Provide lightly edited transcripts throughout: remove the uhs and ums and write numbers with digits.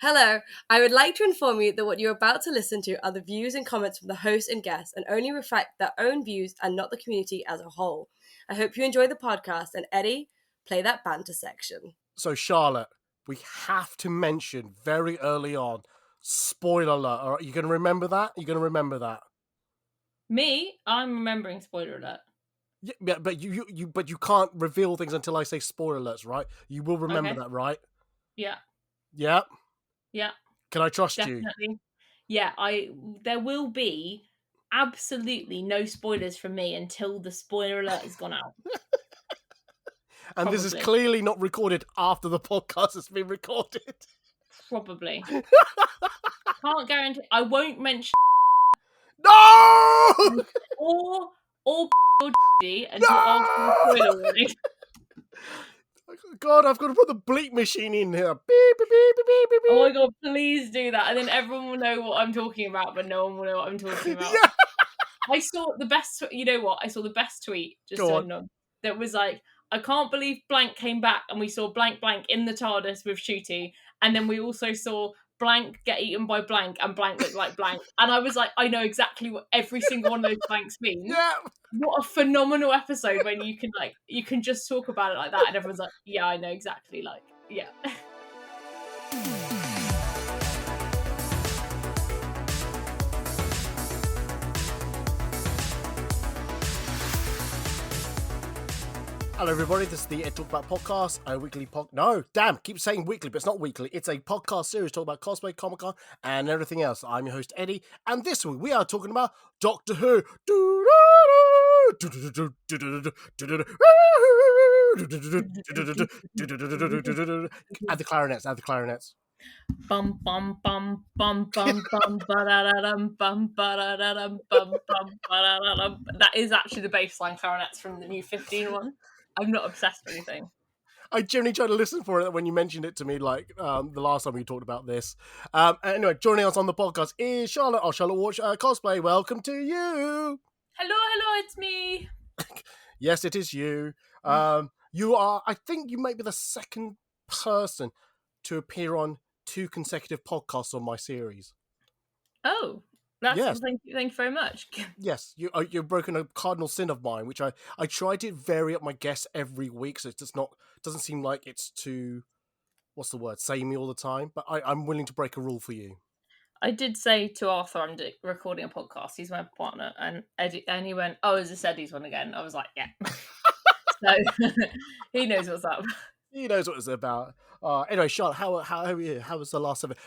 Hello, I would like to inform you that what you're about to listen to are the views and comments from the host and guests and only reflect their own views and not the community as a whole. I hope you enjoy the podcast, and Eddie, play that banter section. So, Charlotte, we have to mention very early on, spoiler alert. All right, you going to remember that? You're going to remember that? Me? I'm remembering spoiler alert. Yeah, but you can't reveal things until I say spoiler alerts, right? You will remember that, right? Yeah. Yeah. Yeah. Can I trust Definitely. you? Yeah, there will be absolutely no spoilers from me until the spoiler alert has gone out. And this is clearly not recorded after the podcast has been recorded. Probably. Can't guarantee. I won't mention No! or until after the spoiler warning. God, I've got to put the bleep machine in here. Beep, beep, beep, beep, beep, beep. Oh my god, please do that. And then everyone will know what I'm talking about, but no one will know what I'm talking about. Yeah. I saw the best, you know what? I saw the best tweet, just so I know, that was like, I can't believe blank came back and we saw blank in the TARDIS with Ncuti, and then we also saw blank get eaten by blank and blank look like blank. And I was like, I know exactly what every single one of those blanks means. Yeah. What a phenomenal episode when you can just talk about it like that and everyone's like, yeah, I know exactly, like, yeah. Hello, everybody. This is the Ed Talk About podcast, a weekly keep saying weekly, but it's not weekly. It's a podcast series talking about cosplay, Comic-Con, and everything else. I'm your host, Eddie, and this week we are talking about Doctor Who. Add the clarinets. Bum bum bum bum bum bum ba-da-da-dum bum ba-da-da-dum bum bum ba-da-da-dum. That is actually the baseline clarinets from the new 15 one. I'm not obsessed with anything. I generally tried to listen for it when you mentioned it to me, like the last time we talked about this. Anyway, joining us on the podcast is Charlotte. Oh, Charlotte Watch Cosplay. Welcome to you. Hello, it's me. Yes, it is you. You are. I think you may be the second person to appear on 2 consecutive podcasts on my series. Oh, thank you very much. Yes, you've broken a cardinal sin of mine, which I try to vary up my guests every week, so it's doesn't seem like it's too, what's the word, samey all the time. But I'm willing to break a rule for you. I did say to Arthur, I'm recording a podcast. He's my partner, and he went, "Oh, is this Eddie's one again?" I was like, "Yeah." So he knows what's up. He knows what it's about. Anyway, Charlotte, how are you? How was the last of it?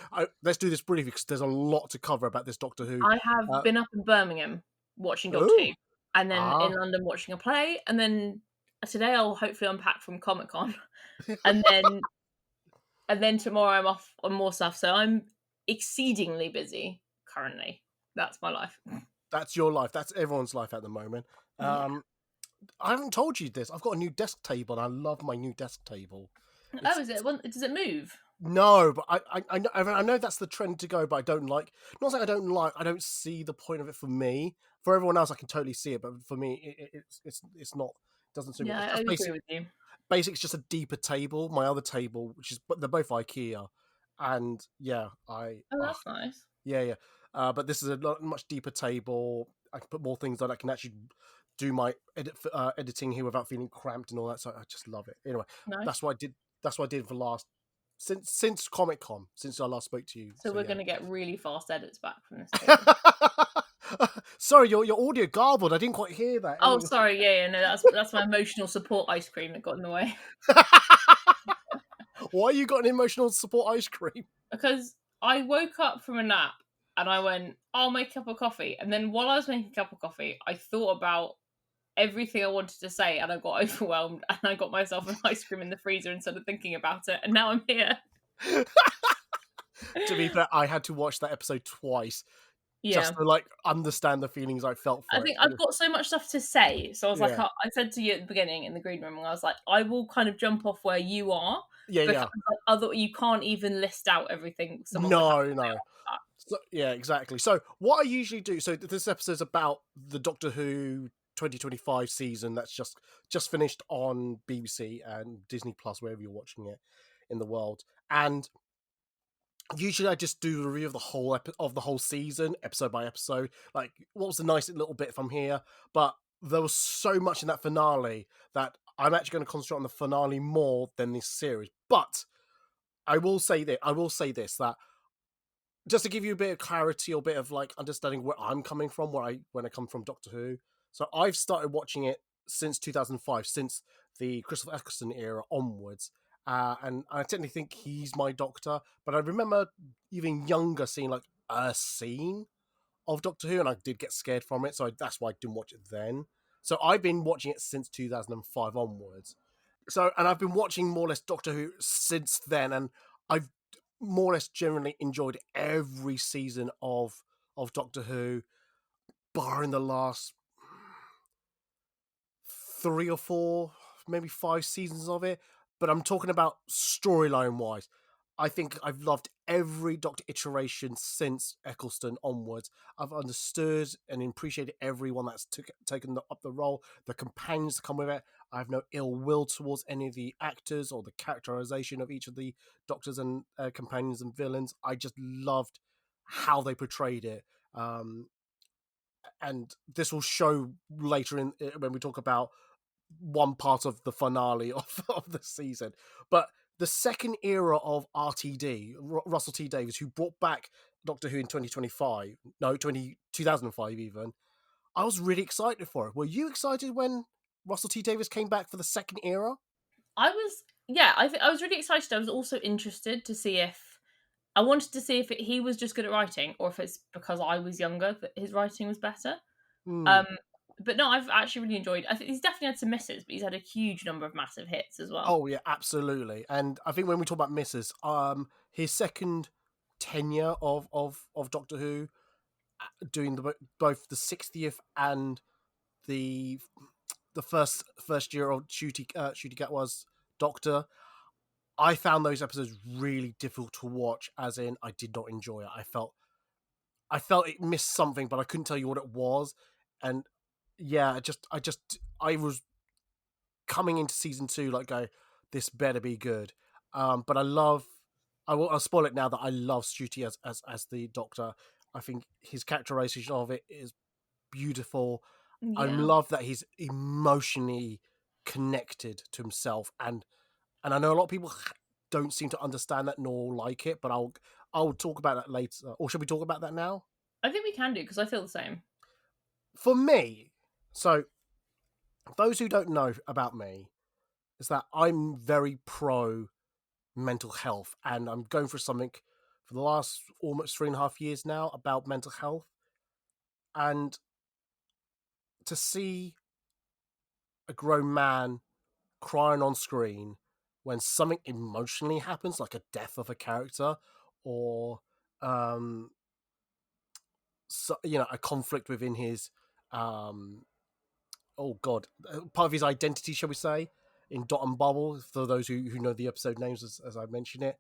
Let's do this briefly because there's a lot to cover about this Doctor Who. I have been up in Birmingham watching Doctor Who, and then in London watching a play, and then today I'll hopefully unpack from Comic-Con, and then tomorrow I'm off on more stuff. So I'm exceedingly busy currently. That's my life. That's your life. That's everyone's life at the moment. Yeah. I haven't told you this. I've got a new desk table, and I love my new desk table. Is it? Does it move? No, but I know that's the trend to go, but I don't like. Not saying I don't see the point of it for me. For everyone else, I can totally see it, but for me, it's not. Doesn't suit me. Yeah, I agree with you. Basically, it's just a deeper table. My other table, but they're both IKEA, and yeah, that's nice. Yeah. But this is a much deeper table. I can put more things on. I can actually do my editing here without feeling cramped and all that. So I just love it. Anyway, nice. That's what I did. That's what I did for since Comic-Con, since I last spoke to you. So we're going to get really fast edits back from this. Sorry, your audio garbled. I didn't quite hear that. Oh, sorry. Yeah. No, that's my emotional support ice cream that got in the way. Why you got an emotional support ice cream? Because I woke up from a nap and I went, I'll make a cup of coffee. And then while I was making a cup of coffee, I thought about everything I wanted to say and I got overwhelmed and I got myself an ice cream in the freezer instead of thinking about it. And now I'm here. To be fair, I had to watch that episode twice. Yeah. Just to understand the feelings I felt for I think I've got so much stuff to say. So I was like, I said to you at the beginning in the green room, and I was like, I will kind of jump off where you are. Yeah. Other you can't even list out everything. No. So, yeah, exactly. So what I usually do, so this episode's about the Doctor Who 2025 season that's just finished on BBC and Disney Plus, wherever you're watching it in the world. And usually I just do a review of the whole season, episode by episode. Like, what was the nice little bit from here? But there was so much in that finale that I'm actually going to concentrate on the finale more than this series. But I will say this that just to give you a bit of clarity or a bit of like understanding where I'm coming from, when I come from Doctor Who. So I've started watching it since 2005, since the Christopher Eccleston era onwards. And I technically think he's my Doctor, but I remember even younger seeing like a scene of Doctor Who, and I did get scared from it, so that's why I didn't watch it then. So I've been watching it since 2005 onwards. So, and I've been watching more or less Doctor Who since then, and I've more or less generally enjoyed every season of Doctor Who, barring the last 3 or 4, maybe 5 seasons of it. But I'm talking about storyline wise. I think I've loved every Doctor iteration since Eccleston onwards. I've understood and appreciated everyone that's taken up the role, the companions that come with it. I have no ill will towards any of the actors or the characterization of each of the Doctors and companions and villains. I just loved how they portrayed it. And this will show later in when we talk about one part of the finale of the season. But the second era of RTD, Russell T Davies, who brought back Doctor Who in 2025, no, 2005 even, I was really excited for it. Were you excited when Russell T Davies came back for the second era? I was, yeah, I was really excited. I was also interested to see if I wanted to see if he was just good at writing, or if it's because I was younger that his writing was better. Hmm. Um, but no, I've actually really enjoyed. I think he's definitely had some misses, but he's had a huge number of massive hits as well. Oh yeah, absolutely. And I think when we talk about misses, his second tenure of Doctor Who, doing both the 60th and the first year of Ncuti Gatwa's Doctor, I found those episodes really difficult to watch. As in, I did not enjoy it. I felt it missed something, but I couldn't tell you what it was. And yeah, I was coming into season 2 like, go, this better be good. But I'll spoil it now that I love Ncuti as the Doctor. I think his characterization of it is beautiful. I Yeah, love that he's emotionally connected to himself, and I know a lot of people don't seem to understand that nor like it, but I'll talk about that later. Or should we talk about that now? I think we can do because I feel the same. For me, so those who don't know about me is that I'm very pro mental health, and I'm going through something for the last almost 3.5 years now about mental health, and to see a grown man crying on screen when something emotionally happens, like a death of a character, or um, a conflict within his um, oh god, part of his identity, shall we say, in Dot and Bubble. For those who know the episode names, as I mentioned it,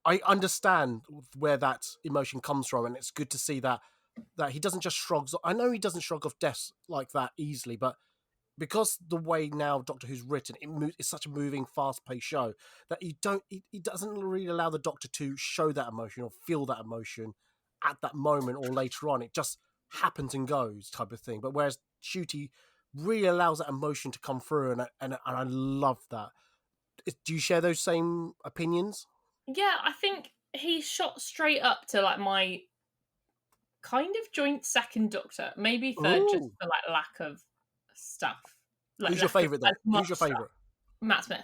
I understand where that emotion comes from, and it's good to see that he doesn't just shrug. I know he doesn't shrug off deaths like that easily, but because the way now Doctor Who's written, it's such a moving, fast-paced show that he doesn't really allow the Doctor to show that emotion or feel that emotion at that moment or later on. It just happens and goes, type of thing. But whereas Ncuti really allows that emotion to come through, and I love that. Do you share those same opinions? Yeah, I think he shot straight up to like my kind of joint second Doctor, maybe third, just Ooh, for like lack of stuff, like who's your lack of favorite as then? much Who's your stuff. favorite? Matt Smith,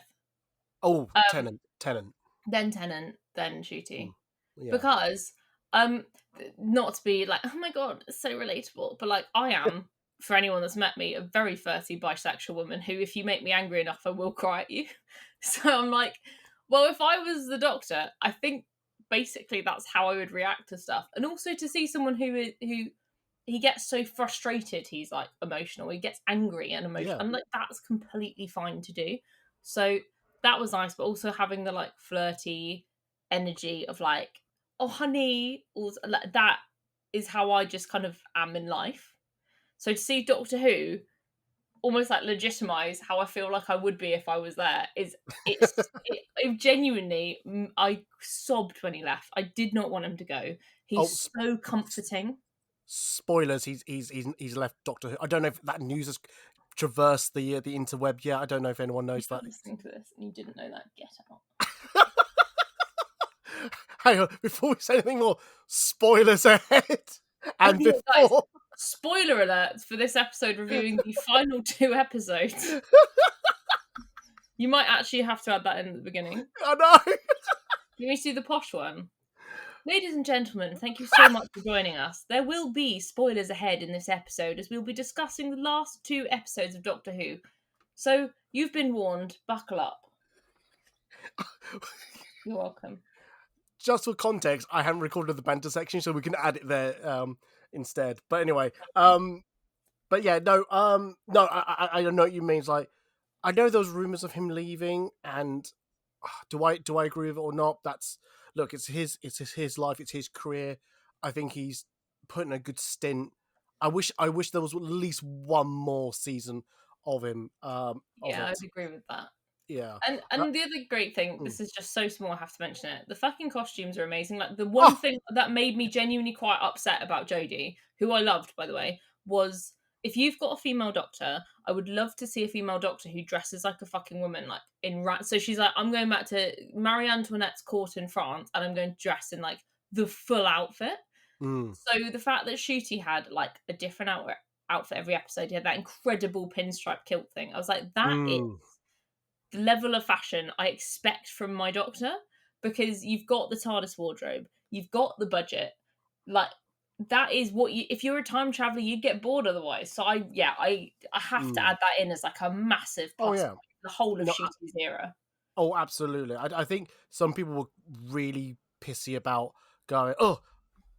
Oh, um, Tenant. then Tennant, then Ncuti, Mm, yeah, because not to be like, oh my god, it's so relatable, but like I am, for anyone that's met me, a very flirty bisexual woman who, if you make me angry enough, I will cry at you. So I'm like, well, if I was the Doctor, I think basically that's how I would react to stuff, and also to see someone who he gets so frustrated, he's like emotional, he gets angry and emotional, yeah, and like that's completely fine to do. So that was nice, but also having the like flirty energy of like, oh honey, like, that is how I just kind of am in life. So to see Doctor Who almost like legitimize how I feel like I would be if I was there. It genuinely, I sobbed when he left. I did not want him to go. He's so comforting. Spoilers: he's left Doctor Who. I don't know if that news has traversed the interweb yet. I don't know if anyone knows that. Listening to this and you didn't know that, get out. Hang on, before we say anything more, spoilers ahead. And before, guys, spoiler alerts for this episode reviewing the final 2 episodes. You might actually have to add that in at the beginning. I know. Let me see the posh one. Ladies and gentlemen, thank you so much for joining us. There will be spoilers ahead in this episode as we'll be discussing the last 2 episodes of Doctor Who. So, you've been warned. Buckle up. You're welcome. Just for context, I haven't recorded the banter section, so we can add it there instead. But anyway, but yeah, no, I don't know what you mean. It's like, I know those rumors of him leaving, and do I agree with it or not? Look, it's his life, it's his career. I think he's put in a good stint. I wish there was at least one more season of him. Yeah, I'd agree with that. Yeah, and the other great thing, this is just so small, I have to mention it. The fucking costumes are amazing. Like, the one thing that made me genuinely quite upset about Jodie, who I loved, by the way, was if you've got a female doctor, I would love to see a female doctor who dresses like a fucking woman, like in so she's like, I'm going back to Marie Antoinette's court in France, and I'm going to dress in like the full outfit. So the fact that Ncuti had like a different outfit every episode, he had that incredible pinstripe kilt thing. I was like, that is the level of fashion I expect from my doctor, because you've got the TARDIS wardrobe, you've got the budget, like that is what you, if you're a time traveler, you'd get bored otherwise. So I have to add that in as like a massive plus point, the whole of Shooty's era. Oh, absolutely. I think some people were really pissy about going, oh,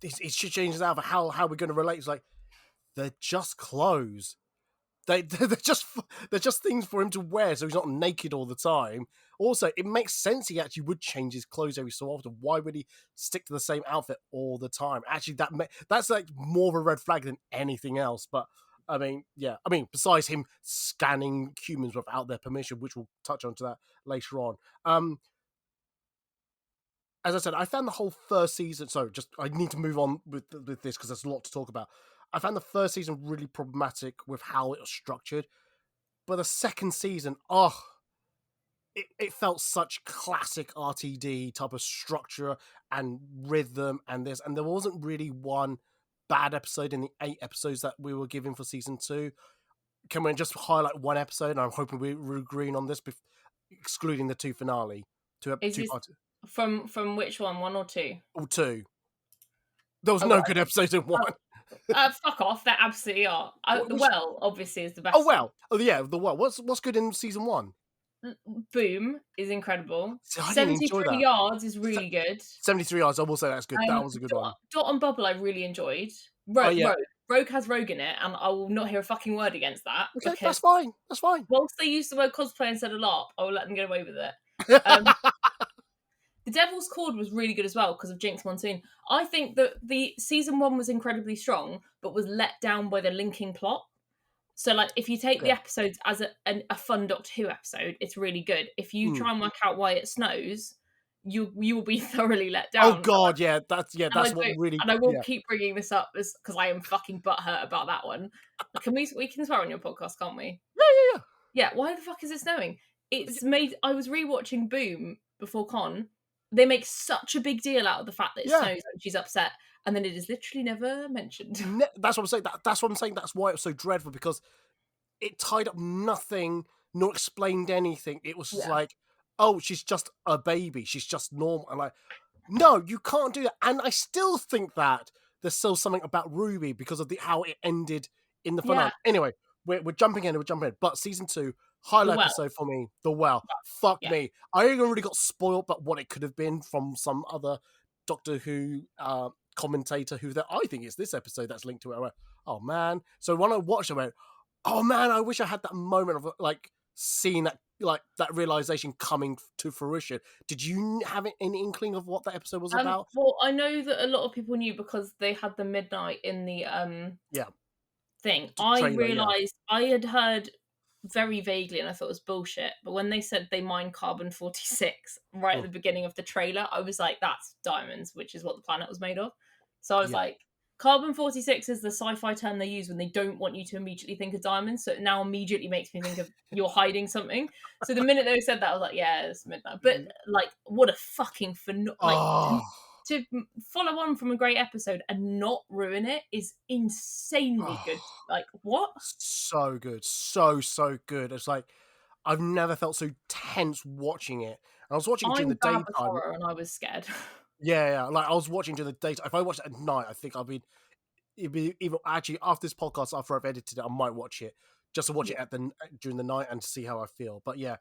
it should change his outfit. How are we going to relate? It's like, they're just clothes. They're just things for him to wear, so he's not naked all the time. Also, it makes sense he actually would change his clothes every so often. Why would he stick to the same outfit all the time? Actually, that's like more of a red flag than anything else. But I mean, yeah. I mean, besides him scanning humans without their permission, which we'll touch on to that later on. As I said, I found the whole first season. So I need to move on with this because there's a lot to talk about. I found the first season really problematic with how it was structured. But the second season, it felt such classic RTD type of structure and rhythm and this. And there wasn't really one bad episode in the 8 episodes that we were given for season 2. Can we just highlight one episode? And I'm hoping we're agreeing on this, excluding the 2 finale. From which one? 1 or 2? Oh, 2. There was no good episodes in 1. Fuck off! They absolutely are. The Well, obviously, is the best. Oh well. Oh yeah, the Well. What's good in season 1? Boom is incrrogue. See, I 73 yards is really good. 73 yards. I will say that's good. That was a good one. Dot and Bubble, I really enjoyed. Rogue has Rogue in it, and I will not hear a fucking word against that. Okay, that's fine. That's fine. Whilst they used the word cosplay instead of LARP, I will let them get away with it. The Devil's Cord was really good as well because of Jinx Monsoon. I think that the season 1 was incredibly strong, but was let down by the linking plot. So, like, if you take the episodes as a fun Doctor Who episode, it's really good. If you try and work out why it snows, you will be thoroughly let down. Oh God, yeah, that's what really. And I will keep bringing this up because I am fucking butthurt about that one. We can swear on your podcast, can't we? Yeah. Yeah. Why the fuck is it snowing? I was rewatching Boom before Con. They make such a big deal out of the fact that it snows and she's upset, and then it is literally never mentioned. That's what I'm saying. That's what I'm saying. That's why it was so dreadful, because it tied up nothing, nor explained anything. It was just like, oh, she's just a baby. She's just normal. And like, no, you can't do that. And I still think that there's still something about Ruby because of how it ended in the finale. Anyway, we're jumping in. But season 2. Highlight episode for me, The Well. Fuck me. I even really got spoiled about what it could have been from some other Doctor Who commentator who I think is this episode that's linked to it. I went, oh man. So when I watched it, I went, oh man, I wish I had that moment of like seeing that, like that realization coming to fruition. Did you have any inkling of what that episode was about? Well, I know that a lot of people knew because they had the midnight in the thing. I realized I had heard very vaguely, and I thought it was bullshit. But when they said they mined carbon-46 right at the beginning of the trailer, I was like, that's diamonds, which is what the planet was made of. So I was Yeah. like, carbon-46 is the sci-fi term they use when they don't want you to immediately think of diamonds. So it now immediately makes me think of you're hiding something. So the minute they said that, I was like, yeah, it's midnight. But like, what a fucking Oh, to follow on from a great episode and not ruin it is insanely good. Like, what? so good, so good. It's like I've never felt so tense watching it. And I was watching it during I'm the bad with daytime. horror, and I was scared. Yeah, like I was watching during the daytime. If I watched it at night, I think it'd be even actually after this podcast, after I've edited it, I might watch it just to watch it during the night and to see how I feel. But yeah,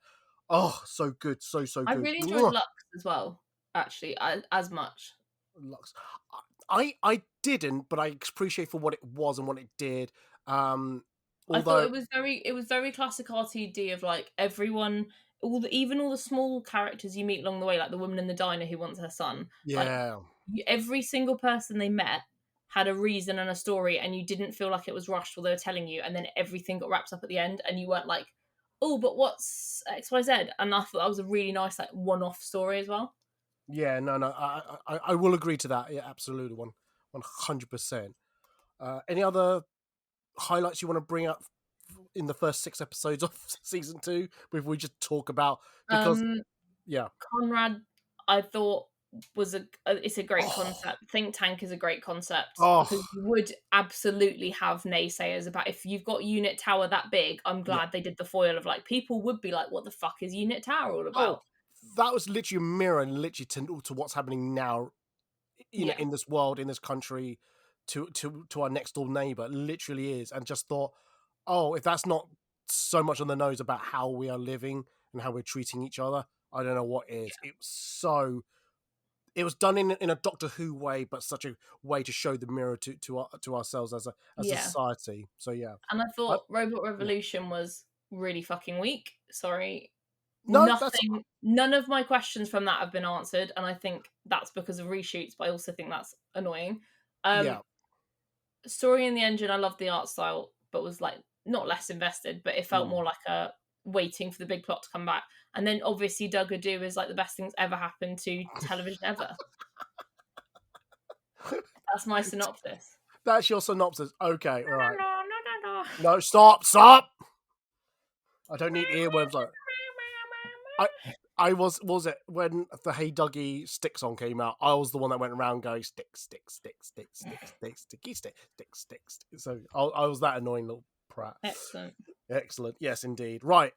oh, so good, so I good. really enjoyed Lux as well, actually, as much. Lux. I didn't, but I appreciate for what it was and what it did. I thought Although it was very classic RTD of like everyone, even all the small characters you meet along the way, like the woman in the diner who wants her son. Like yeah, every single person they met had a reason and a story, and you didn't feel like it was rushed while they were telling you, and then everything got wrapped up at the end, and you weren't like, oh, but what's XYZ? And I thought that was a really nice like one-off story as well. yeah, no, I will agree to that. Yeah, absolutely, 100%. Any other highlights you want to bring up in the first 6 episodes of season 2? If we just talk about because yeah, Conrad, I thought it's a great oh, concept. Think tank is a great concept oh because you would absolutely have naysayers about if you've got unit tower that big. I'm yeah, glad they did the foil of like people would be like, what the fuck is unit tower all oh, about? that was literally a mirror and literally to what's happening now, Yeah, in this world, in this country, to our next door neighbor. It literally is. And just thought, oh, if that's not so much on the nose about how we are living and how we're treating each other, I don't know what is. It was done in a Doctor Who way, but such a way to show the mirror to ourselves as a yeah. society. So yeah, And I I, thought Robot yeah. Revolution was really fucking weak. Sorry, No, that's none of my questions from that have been answered, and I think that's because of reshoots. But I also think that's annoying. yeah. Story in the engine, I loved the art style, but was like not less invested, but it felt Mm. more like a waiting for the big plot to come back. And then obviously Doug Ado is like the best thing's ever happened to television ever. That's my synopsis. That's your synopsis. Okay, all right. No. No, stop. I don't need earworms like I I was it when the Hey Dougie stick song came out. I was the one that went around going sticky stick. So I was that annoying little prat. Excellent. Excellent. Yes, indeed. Right,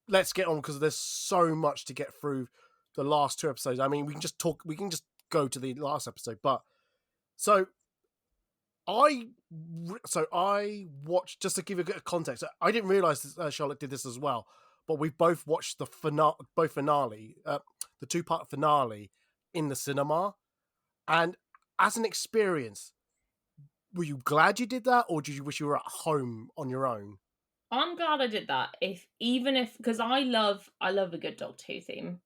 let's get on because there's so much to get through the last 2 episodes. I mean, we can just talk. We can just go to the last episode, but so I watched, just to give you a bit of context. I didn't realize Charlotte did this as well, but we both watched the the 2-part finale in the cinema. And as an experience, were you glad you did that, or did you wish you were at home on your own? I'm glad I did that. If because I love a good Doctor Who theme.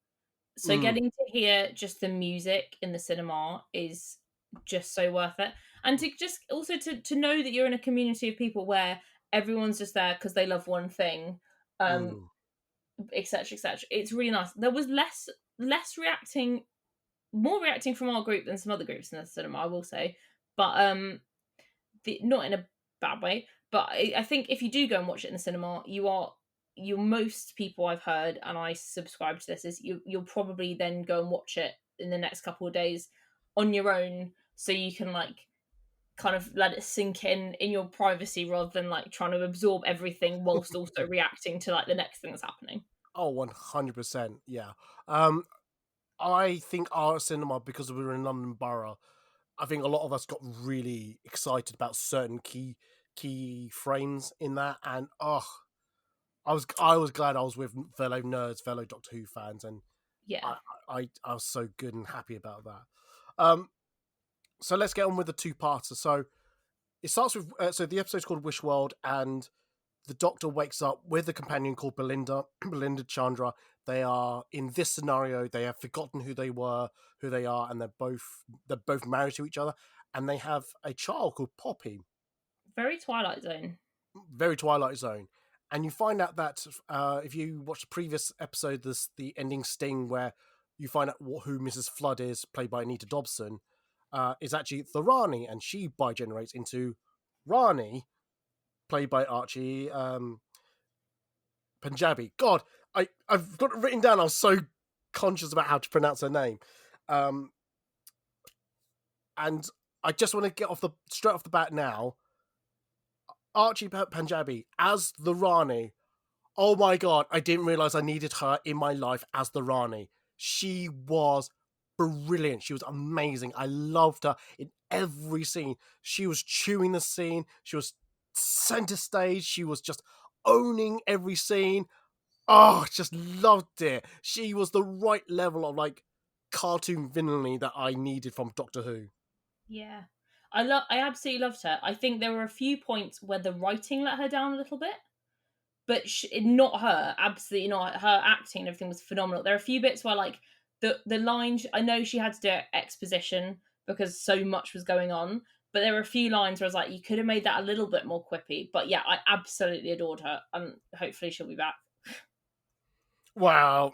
So Mm, getting to hear just the music in the cinema is just so worth it. And to just also to know that you're in a community of people where everyone's just there because they love one thing, mm. etc. etc. It's really nice. There was less reacting, more reacting from our group than some other groups in the cinema, I will say. But not in a bad way. But I think if you do go and watch it in the cinema, most people I've heard, and I subscribe to this, is you'll probably then go and watch it in the next couple of days on your own, so you can like kind of let it sink in your privacy rather than like trying to absorb everything whilst also reacting to like the next thing that's happening. Oh, 100%. Yeah. Um, I think our cinema, because we were in London Borough, I think a lot of us got really excited about certain key frames in that, and I was glad I was with fellow nerds, fellow Doctor Who fans, and Yeah, I was so good and happy about that. Um, so let's get on with the 2-parter. So it starts with so the episode's called Wish World, and the Doctor wakes up with a companion called Belinda, Belinda Chandra. They are in this scenario. They have forgotten who they were, who they are, and they're both married to each other, and they have a child called Poppy. very Twilight Zone. Very Twilight Zone. And you find out that if you watch the previous episode, there's the ending sting where you find out who Mrs. Flood is, played by Anita Dobson, is actually the Rani, and she bi-generates into Rani, played by Archie Punjabi. God, I've got it written down. I was so conscious about how to pronounce her name. And I just want to get straight off the bat now. Archie Punjabi as the Rani. Oh my God, I didn't realize I needed her in my life as the Rani. She was brilliant. She was amazing. I loved her in every scene. She was chewing the scene. She was center stage. She was just owning every scene. Oh, just loved it. She was the right level of like cartoon villainy that I needed from Doctor Who. Yeah. I absolutely loved her. I think there were a few points where the writing let her down a little bit, but not her. Absolutely not. Her acting and everything was phenomenal. There are a few bits where like the lines. I know she had to do exposition because so much was going on, but there were a few lines where I was like, you could have made that a little bit more quippy. But yeah, I absolutely adored her, and hopefully she'll be back. Wow.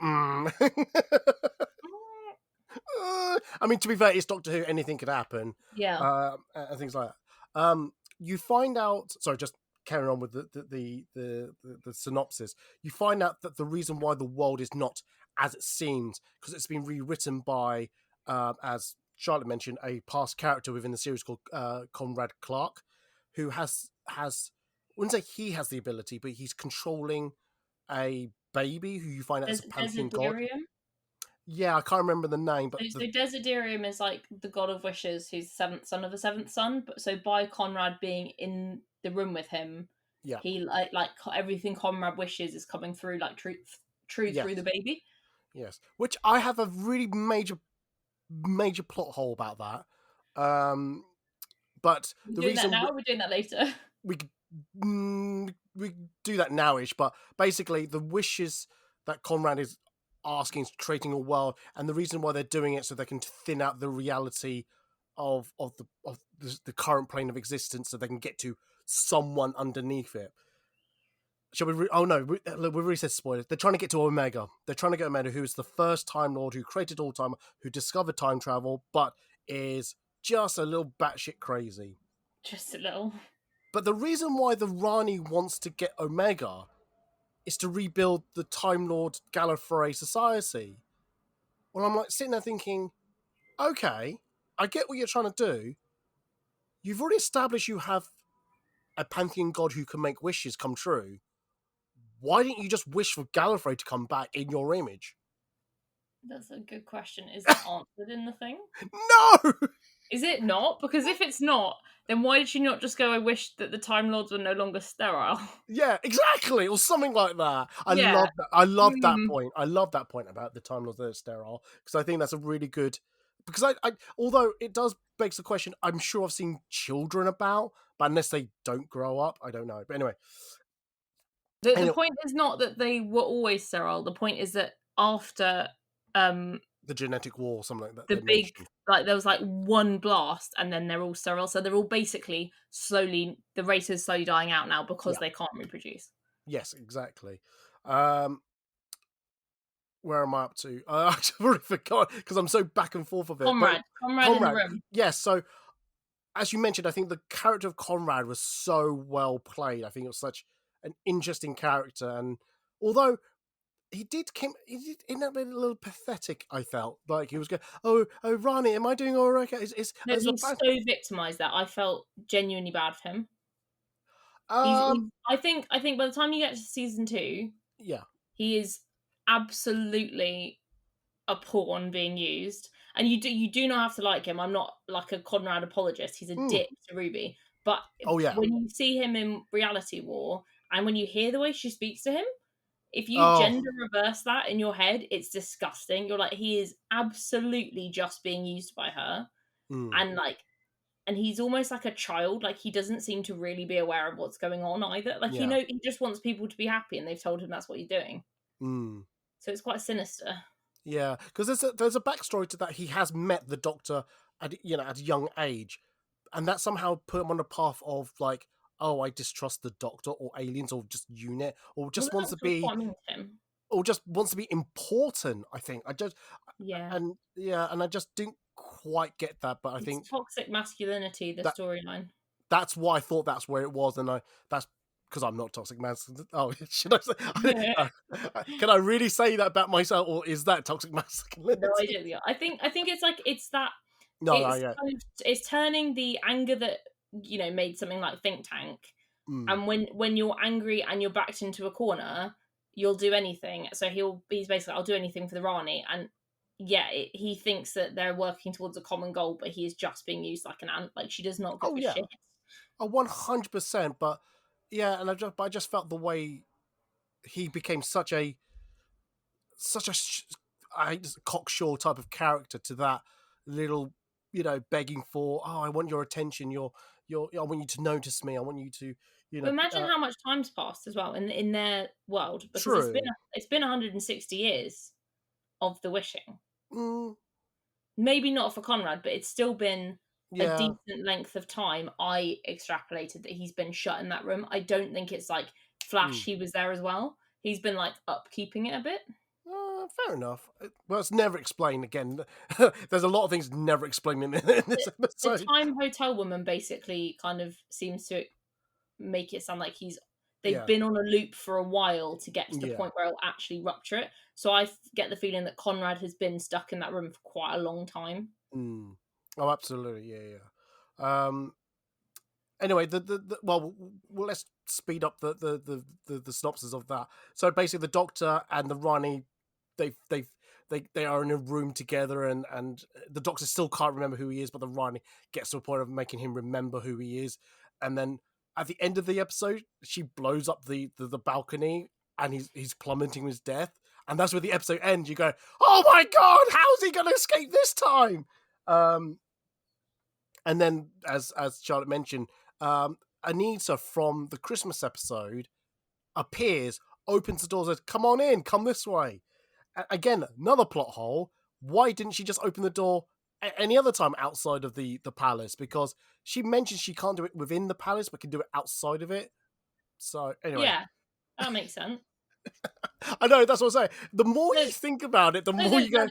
I mean, to be fair, it's Doctor Who. Anything could happen. Yeah. And things like that. You find out. Sorry, just carrying on with the synopsis. You find out that the reason why the world is not as it seems because it's been rewritten by, as Charlotte mentioned, a past character within the series called Conrad Clark, who has. I wouldn't say he has the ability, but he's controlling a baby who you find out is a pantheon god. Yeah, I can't remember the name, but so Desiderium is like the god of wishes, who's the seventh son of the seventh son. But so by Conrad being in the room with him, yeah, he like everything Conrad wishes is coming through like true yes. through the baby. Yes, which I have a really major plot hole about that. But We're doing that now. We're doing that later. We do that nowish, but basically the wishes that Conrad is asking is creating a world, and the reason why they're doing it so they can thin out the reality of the current plane of existence, so they can get to someone underneath it. Shall we? Oh no, we already said spoilers. They're trying to get to Omega. They're trying to get Omega, who is the first Time Lord, who created all time, who discovered time travel, but is just a little batshit crazy. Just a little. But the reason why the Rani wants to get Omega is to rebuild the Time Lord Gallifrey society. Well, I'm like sitting there thinking, okay, I get what you're trying to do. You've already established you have a pantheon god who can make wishes come true. Why didn't you just wish for Gallifrey to come back in your image? That's a good question. Is that answered in the thing? No! Is it not? Because if it's not, then why did she not just go, I wish that the Time Lords were no longer sterile? Yeah, exactly. Or something like that. I love that. I love that point. I love that point about the Time Lords that are sterile, because I think that's a really good... Because I although it does begs the question, I'm sure I've seen children about, but unless they don't grow up, I don't know. But anyway... The point is not that they were always sterile. The point is that after the genetic war or something like that, the big like there was like one blast and then they're all sterile, so they're all basically slowly, the race is slowly dying out now because they can't reproduce. Yes, exactly. Where am I up to? I already forgot because I'm so back and forth of it. Conrad in the room. Yes, so as you mentioned, I think the character of Conrad was so well played. I think it was such an interesting character, and although he did end up being a little pathetic, I felt like he was going, "Oh, Rani, am I doing all right?" He's so victimized that I felt genuinely bad for him. I think by the time you get to season 2, he is absolutely a pawn being used, and you do not have to like him. I'm not like a Conrad apologist. He's a dick to Ruby, but when you see him in Reality War and when you hear the way she speaks to him, if you gender reverse that in your head, it's disgusting. You're like, he is absolutely just being used by her, and he's almost like a child. Like, he doesn't seem to really be aware of what's going on either. Like, he just wants people to be happy, and they've told him that's what you're doing. So it's quite sinister. Yeah, because there's a backstory to that. He has met the Doctor at a young age, and that somehow put him on the path of like, oh, I distrust the Doctor or aliens or just UNIT or just Well, wants the to Doctor was be quite mean to him. or just wants to be important. I think Yeah. and I just didn't quite get that, but I It's think toxic masculinity, the that storyline. that's why I thought that's where it was, and that's because I'm not toxic masculinity. Oh, should I say? Can I really say that about myself, or is that toxic No, I masculinity? don't. Yeah. I think it's like it's that No, it's yeah. kind of, it's turning the anger that made something like Think Tank, Mm. and when you're angry and you're backed into a corner, you'll do anything. So he's basically, I'll do anything for the Rani, and yeah, he thinks that they're working towards a common goal, but he is just being used like an ant. Like, she does not give Oh a yeah, shit. 100%. But yeah, and I just felt the way he became such a cocksure type of character to that little, begging for, oh, I want your attention, I want you to notice me, I want you to, But imagine how much time's passed as well in their world, because true. it's been 160 years of the wishing. Mm, Maybe not for Conrad, but it's still been a yeah. decent length of time. I extrapolated that he's been shut in that room. I don't think it's like Flash, Mm. he was there as well. He's been like upkeeping it a bit. Fair enough. Well, it's never explained again. There's a lot of things never explained in this The episode. time hotel woman basically kind of seems to make it sound like they've Yeah, been on a loop for a while to get to the yeah. point where it'll actually rupture it. So I get the feeling that Conrad has been stuck in that room for quite a long time. Mm. Oh, absolutely. Yeah, yeah. Anyway, well, let's speed up the synopsis of that. So basically, the Doctor and the Rani, they are in a room together, and the Doctor still can't remember who he is, but the Rani gets to a point of making him remember who he is, and then at the end of the episode, she blows up the balcony, and he's plummeting to his death, and that's where the episode ends. You go, oh my god, how's he going to escape this time? And then, as Charlotte mentioned, Anita from the Christmas episode appears, opens the door, says, "Come on in, come this way." Again, another plot hole. Why didn't she just open the door any other time outside of the palace? Because she mentions she can't do it within the palace, but can do it outside of it. So anyway, Yeah, that makes sense. I know that's what I'm saying. The more No, you think about it, the no, more you go,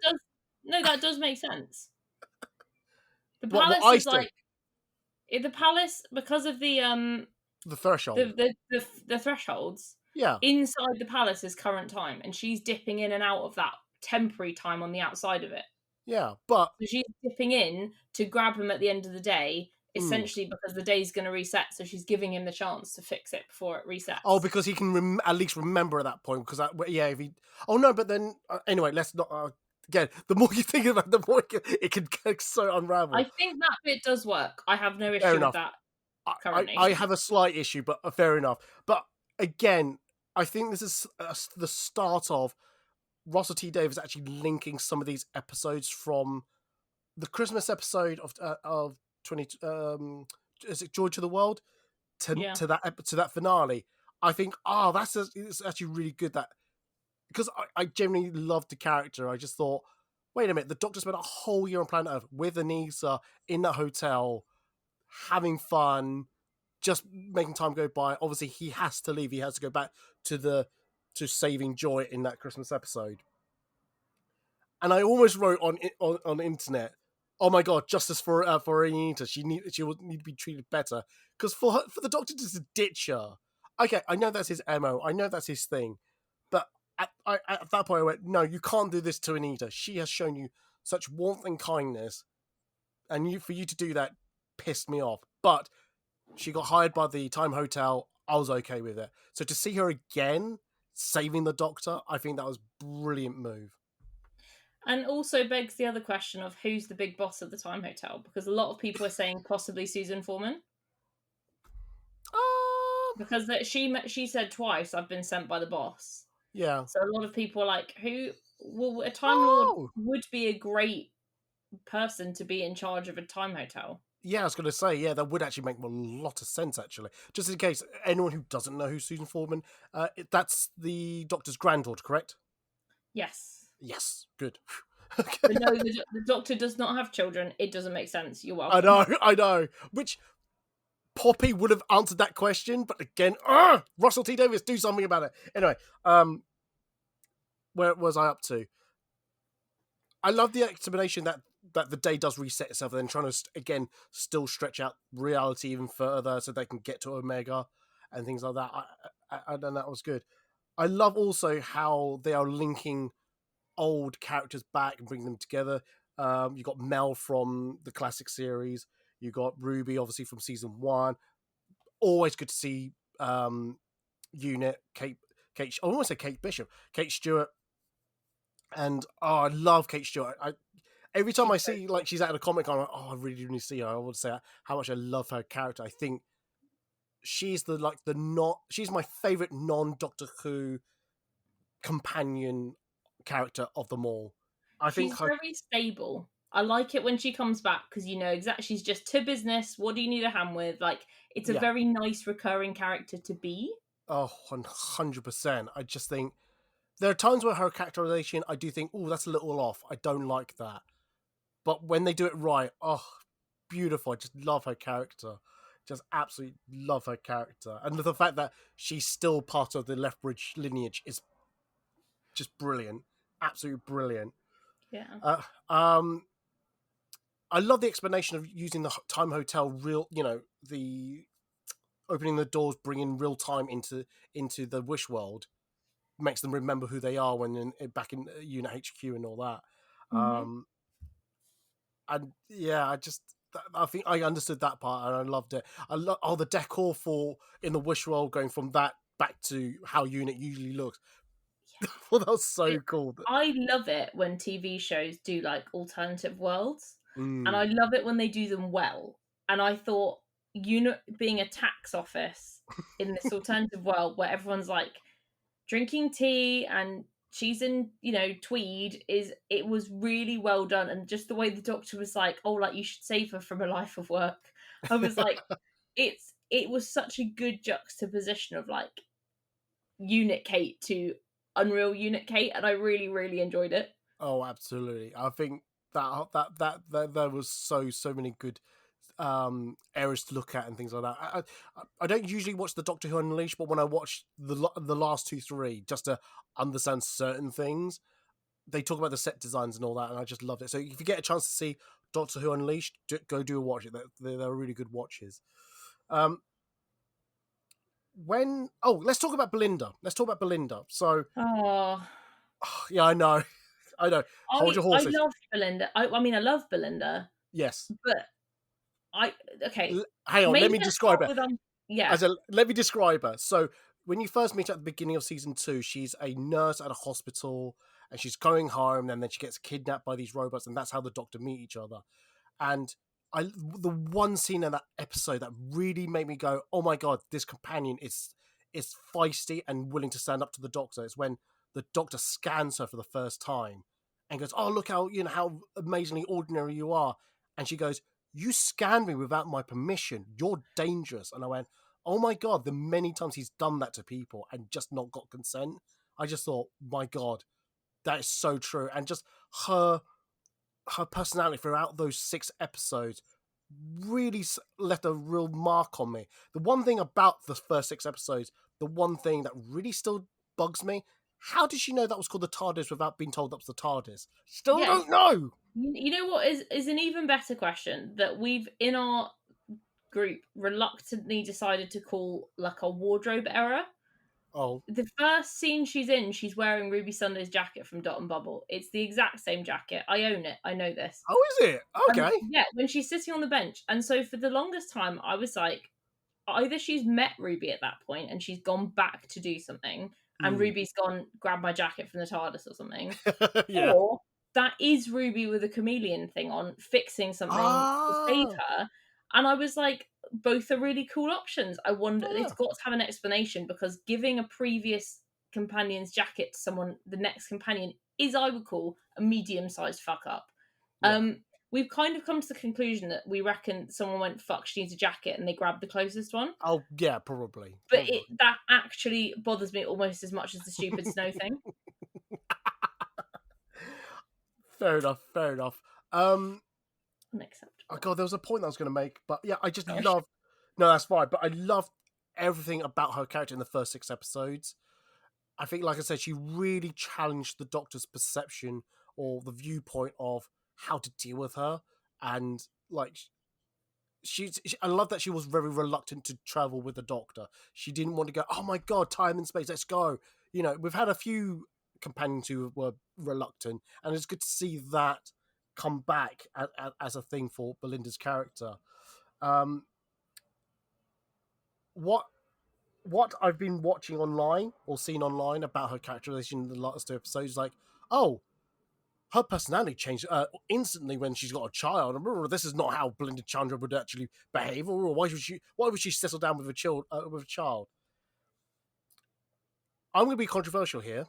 that does make sense. The What palace I is say, like the palace, because of the threshold. the thresholds Yeah, inside the palace is current time, and she's dipping in and out of that temporary time on the outside of it. yeah, but So she's dipping in to grab him at the end of the day, mm. essentially because the day's going to reset. So she's giving him the chance to fix it before it Oh, resets. because he can at least remember at that point. Because yeah, if he. Oh no, but then anyway, let's not. Again, the more you think about it, the more it can get so I unravel. think that bit does work. I have no Fair issue with enough. that I currently. I have a slight issue, but fair enough. But again, I think this is the start of Russell T Davies actually linking some of these episodes from the Christmas episode of 20 is it Joy to the World Yeah. to that finale. I think it's actually really good that because I genuinely loved the character. I just thought, wait a minute, the Doctor spent a whole year on planet Earth with Anissa in that hotel, having fun, just making time go by. Obviously, he has to leave. He has to go back to saving Joy in that Christmas episode. And I almost wrote on the internet, "Oh my god, justice for Anita. She will need to be treated better." Because for the Doctor to just ditch her, okay, I know that's his mo. I know that's his thing, but at that point, I went, "No, you can't do this to Anita. She has shown you such warmth and kindness, and for you to do that pissed me off." But she got hired by the Time Hotel. I was okay with it. So to see her again saving the Doctor, I think that was a brilliant move. And also begs the other question of who's the big boss of the Time Hotel, because a lot of people are saying possibly Susan Foreman. Because she said twice, "I've been sent by the boss." Yeah. So a lot of people are like, who? Well, a Time Lord Oh, would be a great person to be in charge of a Time Hotel. yeah, I was going to say, yeah, that would actually make a lot of sense, actually. Just in case anyone who doesn't know who Susan Foreman, that's the Doctor's granddaughter, correct? Yes. Yes, good. But no, the Doctor does not have children. It doesn't make sense. You're I welcome. know. Which Poppy would have answered that question, but again, Russell T Davies, do something about it. Anyway, where was I up to? I love the explanation that the day does reset itself, and then trying to again still stretch out reality even further so they can get to Omega and things like that. I know that was good. I love also how they are linking old characters back and bring them together. You got Mel from the classic series. You got Ruby, obviously from season 1. Always good to see Unit, Kate. I almost say Kate Bishop, Kate Stewart, and I love Kate Stewart. Every time I see like she's at a comic, I'm like, I really need to see her. I want to say how much I love her character. I think she's she's my favorite non-Doctor Who companion character of them all. She's very stable. I like it when she comes back because you know exactly she's just to business. What do you need a hand with? Like it's a very nice recurring character to be. Oh, 100%. I just think there are times where her characterization, I do think, oh, that's a little off. I don't like that. But when they do it right, oh, beautiful. I just love her character. Just absolutely love her character. And the fact that she's still part of the Lethbridge lineage is just brilliant. Absolutely brilliant. Yeah. I love the explanation of using the time hotel the opening the doors, bringing real time into the Wish world, makes them remember who they are when back in Unit HQ and all that. And yeah, I think I understood that part and I loved it. I love the decor for in the Wish world going from that back to how Unit usually looks. Yeah. Well, that was so cool. I love it when TV shows do like alternative worlds, and I love it when they do them well. And I thought, Unit being a tax office in this alternative world where everyone's like drinking tea and she's in, tweed, it was really well done. And just the way the Doctor was like, oh, like you should save her from a life of work. I was like, it was such a good juxtaposition of like Unit Kate to Unreal Unit Kate, and I really, really enjoyed it. Oh, absolutely! I think that there was so many good areas to look at and things like that. I don't usually watch the Doctor Who Unleashed, but when I watch the last 2-3 just to understand certain things, they talk about the set designs and all that, and I just loved it. So if you get a chance to see Doctor Who Unleashed, go do a watch it. They're really good watches. Let's talk about Belinda. So, yeah, I know. Hold your horses. I love Belinda. I mean, I love Belinda. Yes, but hang on. Let me describe her. Yeah. Let me describe her. So, when you first meet her at the beginning of season 2, she's a nurse at a hospital, and she's going home, and then she gets kidnapped by these robots, and that's how the Doctor meet each other. And the one scene in that episode that really made me go, "Oh my god, this companion is feisty and willing to stand up to the Doctor." It's when the Doctor scans her for the first time and goes, "Oh, look how how amazingly ordinary you are," and she goes, "You scanned me without my permission. You're dangerous." And I went, "Oh my god!" The many times he's done that to people and just not got consent. I just thought, "My god, that is so true." And just her personality throughout those 6 episodes really left a real mark on me. The one thing about the first 6 episodes, the one thing that really still bugs me, how did she know that was called the TARDIS without being told that was the TARDIS? Still don't know. You know what is an even better question that we've in our group reluctantly decided to call like a wardrobe error. Oh. The first scene she's in, she's wearing Ruby Sunday's jacket from Dot and Bubble. It's the exact same jacket. I own it. I know this. Oh, is it? Okay. Yeah, when she's sitting on the bench. And so for the longest time, I was like, either she's met Ruby at that point and she's gone back to do something, and Ruby's gone, grab my jacket from the TARDIS or something. Yeah. Or that is Ruby with a chameleon thing on, fixing something to save her. And I was like, both are really cool options. I wonder, it's got to have an explanation, because giving a previous companion's jacket to someone, the next companion, is, I would call, a medium-sized fuck up. Yeah. We've kind of come to the conclusion that we reckon someone went, fuck, she needs a jacket, and they grabbed the closest one. Oh, yeah, probably. But that actually bothers me almost as much as the stupid snow thing. Fair enough. Unacceptable. Oh God, there was a point I was going to make, but yeah, I just love No, that's fine. But I loved everything about her character in the first 6 episodes. I think, like I said, she really challenged the Doctor's perception or the viewpoint of how to deal with her, and like I love that she was very reluctant to travel with the Doctor. She didn't want to go, oh my god, time and space, let's go. You know, we've had a few companions who were reluctant, and it's good to see that come back as a thing for Belinda's character. Um, what I've been watching online or seen online about her characterization in the last 2 episodes, like, oh, her personality changed instantly when she's got a child. Remember, this is not how Belinda Chandra would actually behave. Or why would she settle down with a child? I'm going to be controversial here.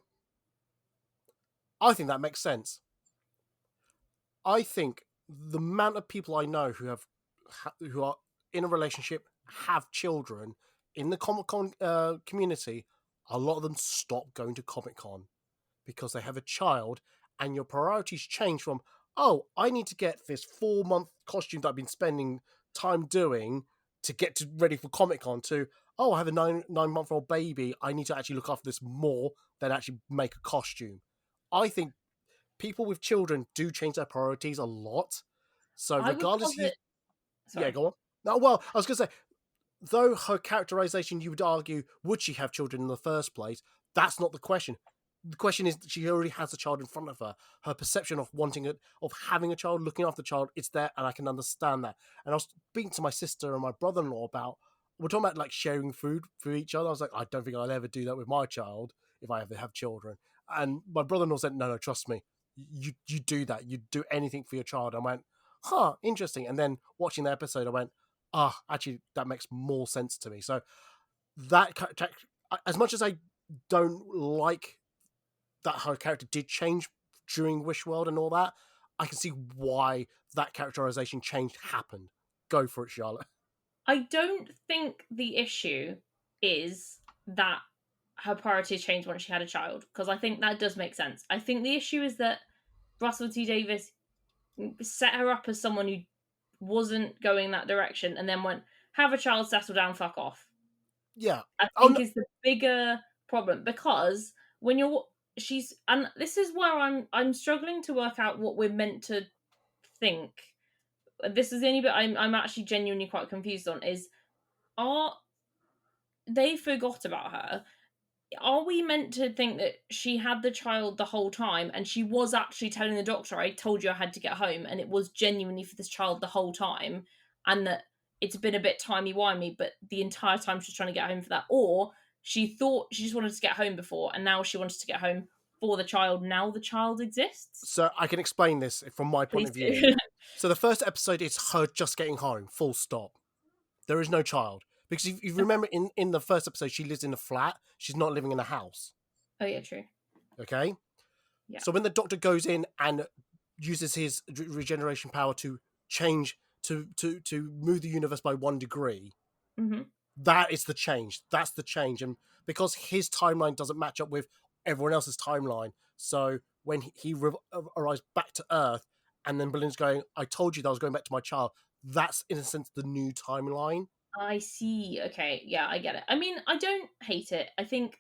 I think that makes sense. I think the amount of people I know who are in a relationship, have children in the Comic Con community, a lot of them stop going to Comic Con because they have a child, and your priorities change from, oh, I need to get this 4-month costume that I've been spending time doing to get ready for Comic Con, to, oh, I have a 9-month-old baby, I need to actually look after this more than actually make a costume. I think people with children do change their priorities a lot. So I would regardless, posit. yeah, Sorry. go on. No, well, I was going to say, though her characterization, you would argue, would she have children in the first place? That's not the question. The question is, she already has a child in front of her. Her perception of wanting it, of having a child, looking after the child, it's there, and I can understand that. And I was speaking to my sister and my brother-in-law about, we're talking about like sharing food for each other. I was like, I don't think I'll ever do that with my child if I ever have children. And my brother-in-law said, no, trust me, you do that. You do anything for your child. I went, huh, interesting. And then watching the episode, I went, actually, that makes more sense to me. So that, as much as I don't like that her character did change during Wishworld and all that, I can see why that characterization change happened. Go for it, Charlotte. I don't think the issue is that her priorities changed once she had a child, because I think that does make sense. I think the issue is that Russell T Davies set her up as someone who wasn't going that direction and then went, have a child, settle down, fuck off. Yeah. I Oh, think no. is the bigger problem, because when she's, and this is where I'm struggling to work out what we're meant to think. This is the only bit I'm actually genuinely quite confused on, is, are they forgot about her? Are we meant to think that she had the child the whole time and she was actually telling the Doctor, I told you I had to get home, and it was genuinely for this child the whole time, and that it's been a bit timey-wimey, but the entire time she's trying to get home for that? Or she thought she just wanted to get home before, and now she wanted to get home for the child, now the child exists? So I can explain this from my point Please of view. do. So the first episode is her just getting home, full stop. There is no child. Because if you remember, in the first episode, she lives in a flat. She's not living in a house. Oh yeah, true. Okay? Yeah. So when the Doctor goes in and uses his regeneration power to change, to move the universe by 1 degree, Mm-hmm. that is the change. That's the change. And because his timeline doesn't match up with everyone else's timeline, so when he arrives back to Earth, and then Belinda's going, I told you that I was going back to my child, that's in a sense the new timeline. I see. Okay, yeah, I get it. I mean, I don't hate it. I think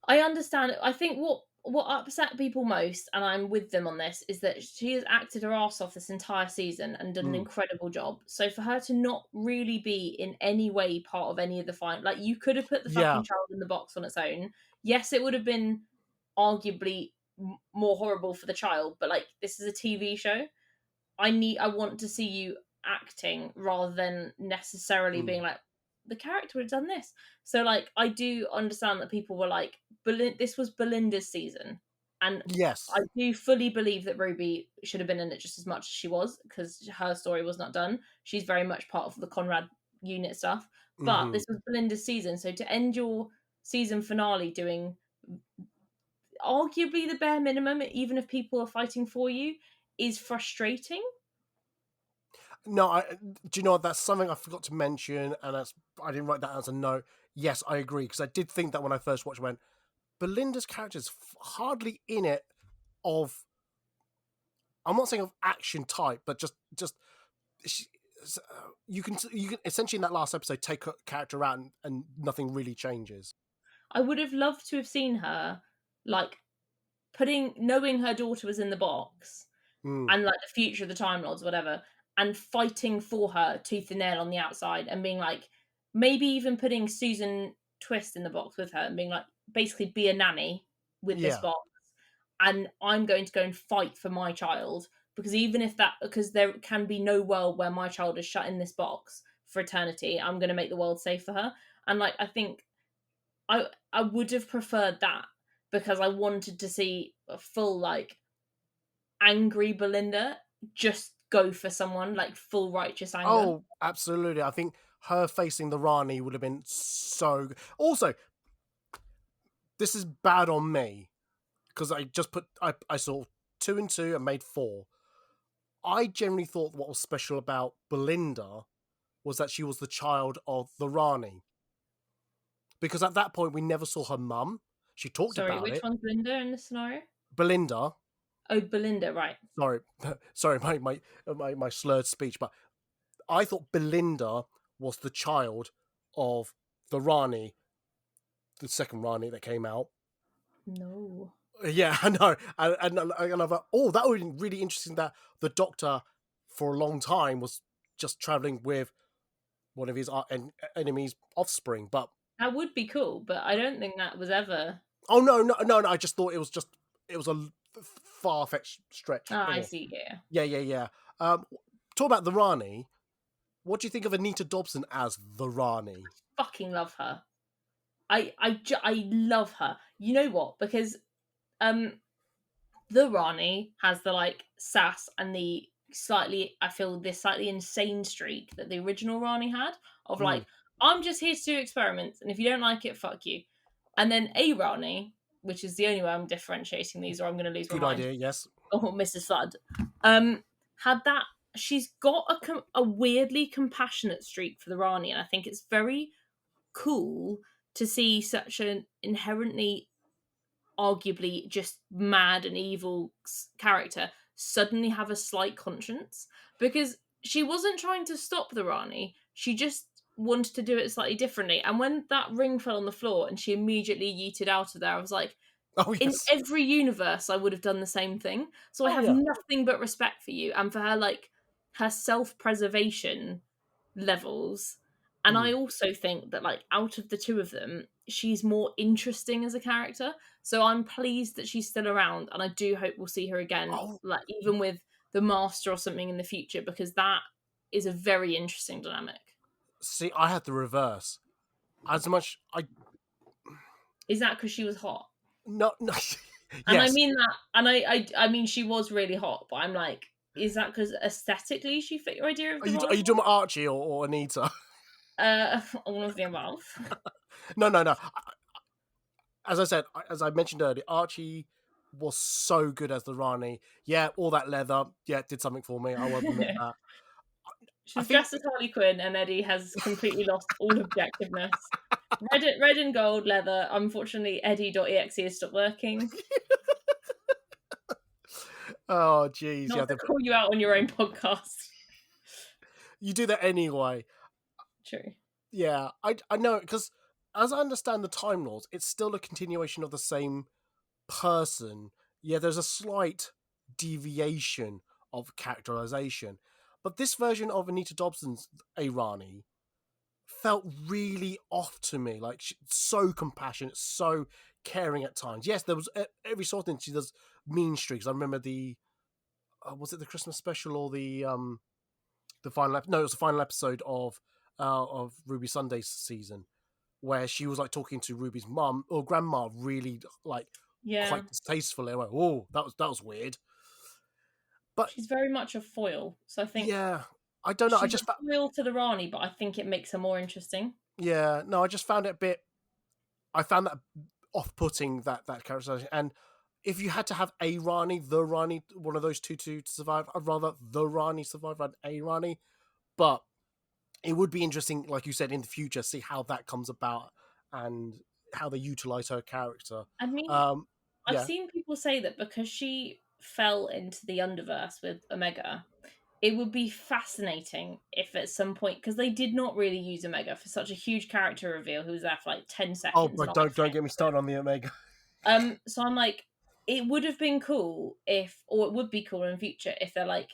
I understand it. I think what upset people most, and I'm with them on this, is that she has acted her ass off this entire season and done an incredible job. So for her to not really be in any way part of any of the fight, like, you could have put the Yeah. fucking child in the box on its own. Yes, it would have been arguably more horrible for the child, but like, this is a TV show. I want to see you acting rather than necessarily being like, the character would have done this. So like, I do understand that people were like, this was Belinda's season, and Yes. I do fully believe that Ruby should have been in it just as much as she was, because her story was not done. She's very much part of the Conrad unit stuff, but this was Belinda's season. So to end your season finale doing arguably the bare minimum, even if people are fighting for you, is frustrating. No, do you know what? That's something I forgot to mention, and I didn't write that as a note. Yes, I agree, because I did think that when I first watched, I went, Belinda's character is hardly in it of, I'm not saying of action type, but just you can essentially in that last episode take a character out and nothing really changes. I would have loved to have seen her like knowing her daughter was in the box and like the future of the Time Lords, whatever, and fighting for her tooth and nail on the outside, and being like, maybe even putting Susan Twist in the box with her, and being like, basically be a nanny with this box, and I'm going to go and fight for my child, because there can be no world where my child is shut in this box for eternity. I'm going to make the world safe for her, and like I think I would have preferred that, because I wanted to see a full like angry Belinda just go for someone, like full righteous anger. Oh, absolutely. I think her facing the Rani would have been so good. Also, this is bad on me because I saw 2 and 2 and made 4. I generally thought what was special about Belinda was that she was the child of the Rani. Because at that point we never saw her mum. She talked about it. Sorry, which one's Belinda in this scenario? Belinda. Oh, Belinda, right. Sorry, my slurred speech, but I thought Belinda was the child of the Rani, the second Rani that came out. No. Yeah, I know. And I thought, oh, that would be really interesting that the Doctor, for a long time, was just traveling with one of his enemy's offspring. But that would be cool, but I don't think that was ever... Oh, no. I just thought it was a far-fetched stretch. Oh, I see, yeah. Yeah. Talk about the Rani. What do you think of Anita Dobson as the Rani? I fucking love her. I love her. You know what? Because the Rani has the like sass and the slightly insane streak that the original Rani had of like, I'm just here to do experiments, and if you don't like it, fuck you. And then a Rani, which is the only way I'm differentiating these, or I'm going to lose my mind. Good idea, yes. Oh, Mrs. Flood. Had that. She's got a weirdly compassionate streak for the Rani, and I think it's very cool to see such an inherently, arguably just mad and evil character suddenly have a slight conscience, because she wasn't trying to stop the Rani, she just wanted to do it slightly differently. And when that ring fell on the floor and she immediately yeeted out of there, I was like, oh, yes. In every universe I would have done the same thing. So I have nothing but respect for you, and for her, like, her self-preservation levels. And I also think that, like, out of the two of them, she's more interesting as a character. So I'm pleased that she's still around, and I do hope we'll see her again, like even with the Master or something in the future, because that is a very interesting dynamic. See, I had the reverse. As much Is that because she was hot? No. Yes. And I mean that, and I mean she was really hot, but I'm like, is that because aesthetically she fit your idea of the Are you doing Archie or Anita? All of the above. No. As I said, as I mentioned earlier, Archie was so good as the Rani. Yeah, all that leather. Yeah, did something for me. I won't admit that. She's dressed as Harley Quinn, and Eddie has completely lost all objectiveness. Red and gold leather. Unfortunately, Eddie.exe has stopped working. Oh, jeez. Not to call you out on your own podcast. You do that anyway. True. Yeah, I know, because as I understand the Time Lords, it's still a continuation of the same person. Yeah, there's a slight deviation of characterization. But this version of Anita Dobson's Rani felt really off to me. Like, so compassionate, so caring at times. Yes, there was every so often she does mean streaks. I remember the was it the Christmas special or the final? No, it was the final episode of Ruby Sunday's season, where she was like talking to Ruby's mum or grandma, really like quite distastefully. I went, "Oh, that was weird." But she's very much a foil, so I think I don't know. She's a foil to the Rani, but I think it makes her more interesting. Yeah, no, I just found it a bit. I found that off-putting, that characterization. And if you had to have a Rani, the Rani, one of those two to survive, I'd rather the Rani survive than a Rani. But it would be interesting, like you said, in the future, see how that comes about and how they utilize her character. I mean, I've seen people say that because she fell into the Underverse with Omega, it would be fascinating if at some point, because they did not really use Omega for such a huge character reveal who was there for like 10 Oh, seconds. but And don't get me started on the Omega. So I'm like, it would have been cool if, or it would be cool in future if they're like,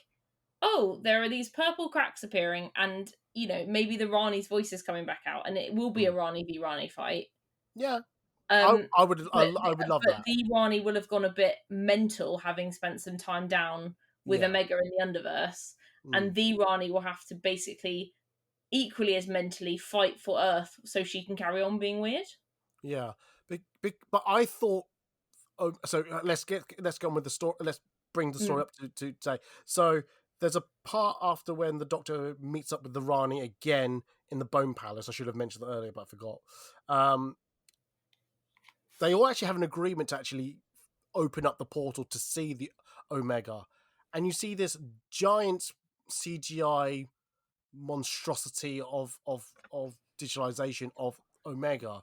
oh, there are these purple cracks appearing, and you know, maybe the Rani's voice is coming back out, and it will be a Rani v Rani fight. Yeah, Um, I would love but that. the Rani will have gone a bit mental, having spent some time down with Yeah. Omega in the Underverse, and the Rani will have to basically equally as mentally fight for Earth so she can carry on being weird. Yeah, but I thought. Oh, so let's go on with the story. Let's bring the story up to today. So there's a part after when the Doctor meets up with the Rani again in the Bone Palace. I should have mentioned that earlier, but I forgot. They all actually have an agreement to actually open up the portal to see the Omega, and you see this giant CGI monstrosity of digitalization of Omega.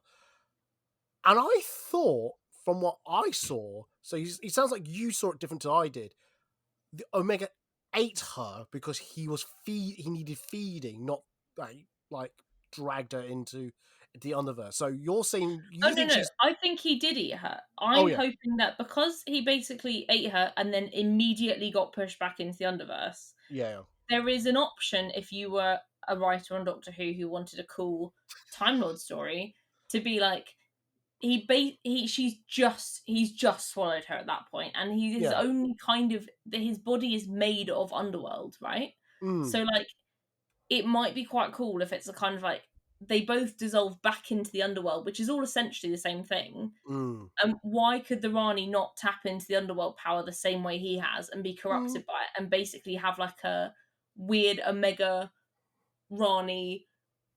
And I thought, from what I saw, so it sounds like you saw it different to I did. The Omega ate her because he needed feeding, not like dragged her into the Underverse. So you're saying Oh you no, think no! she's? I think he did eat her. Oh I'm yeah, hoping that because he basically ate her and then immediately got pushed back into the Underverse, yeah, there is an option if you were a writer on Doctor Who wanted a cool Time Lord story to be like he's just swallowed her at that point, and he is yeah. only kind of his body is made of underworld, right? Mm, So like it might be quite cool if it's a kind of like they both dissolve back into the underworld, which is all essentially the same thing. mm, Why could the Rani not tap into the underworld power the same way he has and be mm. corrupted by it and basically have like a weird Omega Rani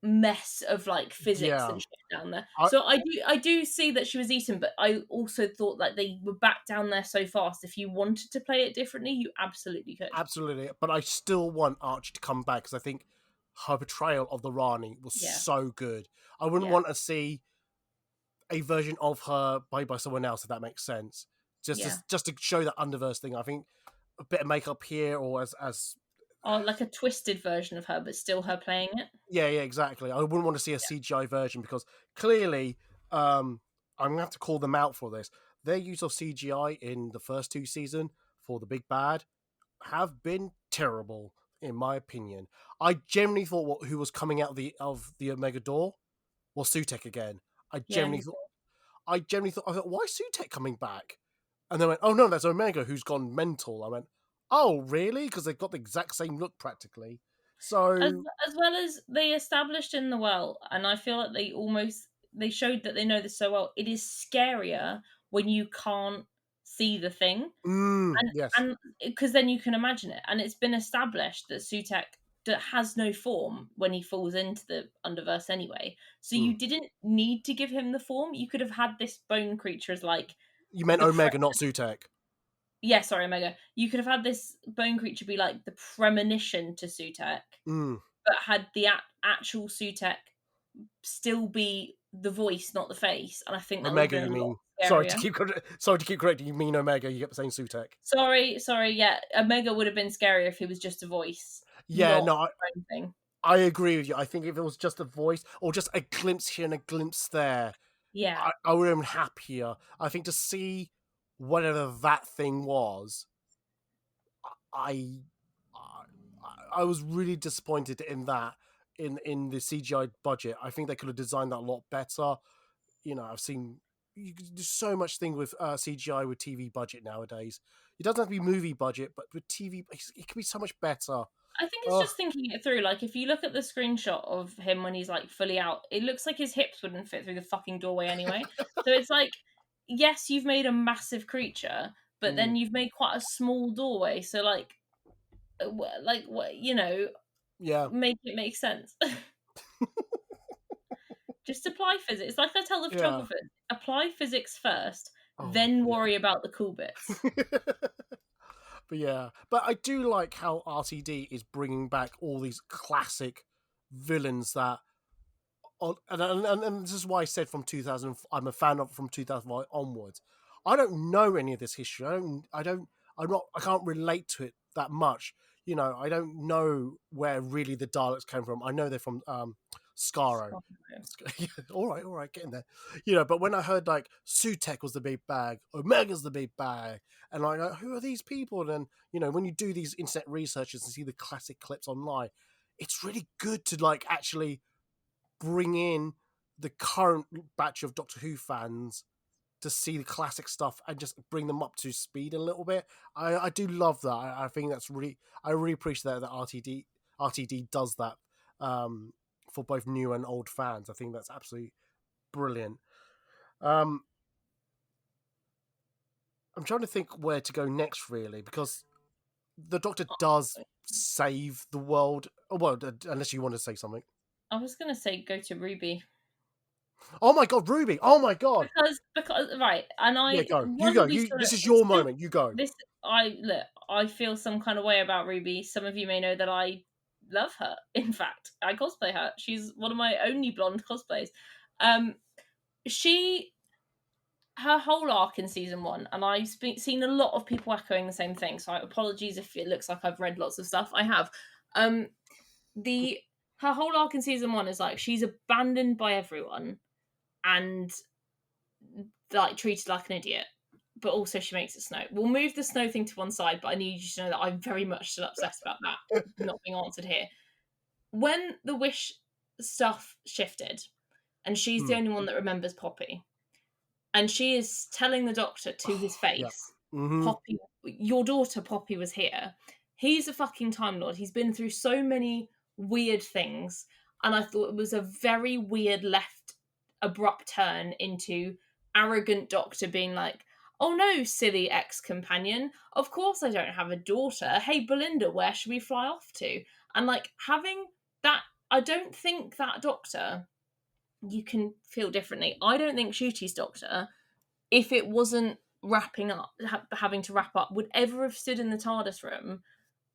mess of like physics Yeah. and shit down there? I, So I do see that she was eaten, but I also thought like they were back down there so fast. If you wanted to play it differently, you absolutely could. Absolutely, but I still want Archie to come back because I think her portrayal of the Rani was Yeah, so good. I wouldn't yeah, want to see a version of her played by someone else, if that makes sense. yeah. Just to show that underverse thing. I think a bit of makeup here, or as Or like a twisted version of her, but still her playing it. yeah, exactly. I wouldn't want to see a CGI version because clearly, I'm gonna have to call them out for this. Their use of CGI in the first two seasons for the Big Bad have been terrible, in my opinion. I generally thought who was coming out of the Omega Door was Sutek again. I Yeah, generally thought I thought, why is Sutek coming back? And they went, oh no, that's Omega who's gone mental. I went, oh really? Because they've got the exact same look practically. as So as well as they established in the well, and I feel like they showed that they know this so well. It is scarier when you can't see the thing, yes, and because then you can imagine it. And it's been established that Sutek that has no form when he falls into the underverse anyway. So mm. you didn't need to give him the form. You could have had this bone creature as like You meant the Omega, not Sutek. yeah, sorry, Omega. You could have had this bone creature be like the premonition to Sutek, Mm. but had the actual Sutek still be the voice, not the face. And I think that would have Omega, been you a lot mean? scarier. Sorry to keep correcting. You mean Omega? You kept saying Sutek. Sorry, yeah. Omega would have been scarier if he was just a voice, Yeah, not no, a bone thing. I agree with you. I think if it was just a voice or just a glimpse here and a glimpse there, Yeah. I would have been happier. I think to see whatever that thing was, I I was really disappointed in that in the CGI budget. I think they could have designed that a lot better. You know, I've seen you can do so much thing with CGI with TV budget nowadays. It doesn't have to be movie budget, but with TV, it can be so much better. I think it's Oh, just thinking it through. Like, if you look at the screenshot of him when he's like fully out, it looks like his hips wouldn't fit through the fucking doorway anyway. So it's like, yes, you've made a massive creature, but mm, then you've made quite a small doorway. So like what yeah. make it make sense. Just apply physics. It's like I tell the Yeah. photographers, apply physics first, Oh, then yeah. worry about the cool bits. But yeah, but I do like how RTD is bringing back all these classic villains that, and this is why I said from 2000, I'm a fan of from 2005 onwards. I don't know any of this history. I can't relate to it that much. I don't know where really the Daleks came from. I know they're from Skaro. all right, get in there. But when I heard like Sutek was the big bag, Omega's the big bag, and I go, who are these people? And when you do these internet researches and see the classic clips online, it's really good to like actually bring in the current batch of Doctor Who fans to see the classic stuff and just bring them up to speed a little bit. I do love that. I think that's I really appreciate that RTD does that for both new and old fans. I think that's absolutely brilliant. I'm trying to think where to go next, really, because the Doctor does save the world. Well, unless you want to say something. I was going to say go to Ruby. Oh my god, Ruby! Oh my god! Because right, and yeah, go. You go. This is your moment. You go. I feel some kind of way about Ruby. Some of you may know that I love her. In fact, I cosplay her. She's one of my only blonde cosplays. Her whole arc in season 1, and I've seen a lot of people echoing the same thing. So apologies if it looks like I've read lots of stuff. I have. Her whole arc in season 1 is like she's abandoned by everyone and like treated like an idiot, but also she makes it snow. We'll move the snow thing to one side, but I need you to know that I'm very much still upset about that not being answered here. When the wish stuff shifted, and she's the only one that remembers Poppy, and she is telling the Doctor to his face, Poppy, your daughter Poppy was here. He's a fucking Time Lord. He's been through so many weird things, and I thought it was a very weird left abrupt turn into arrogant Doctor being like, oh no, silly ex-companion, of course I don't have a daughter. Hey Belinda, where should we fly off to? And like having that, I don't think that Doctor, you can feel differently. I don't think Ncuti's Doctor, if it wasn't wrapping up, having to wrap up, would ever have stood in the TARDIS room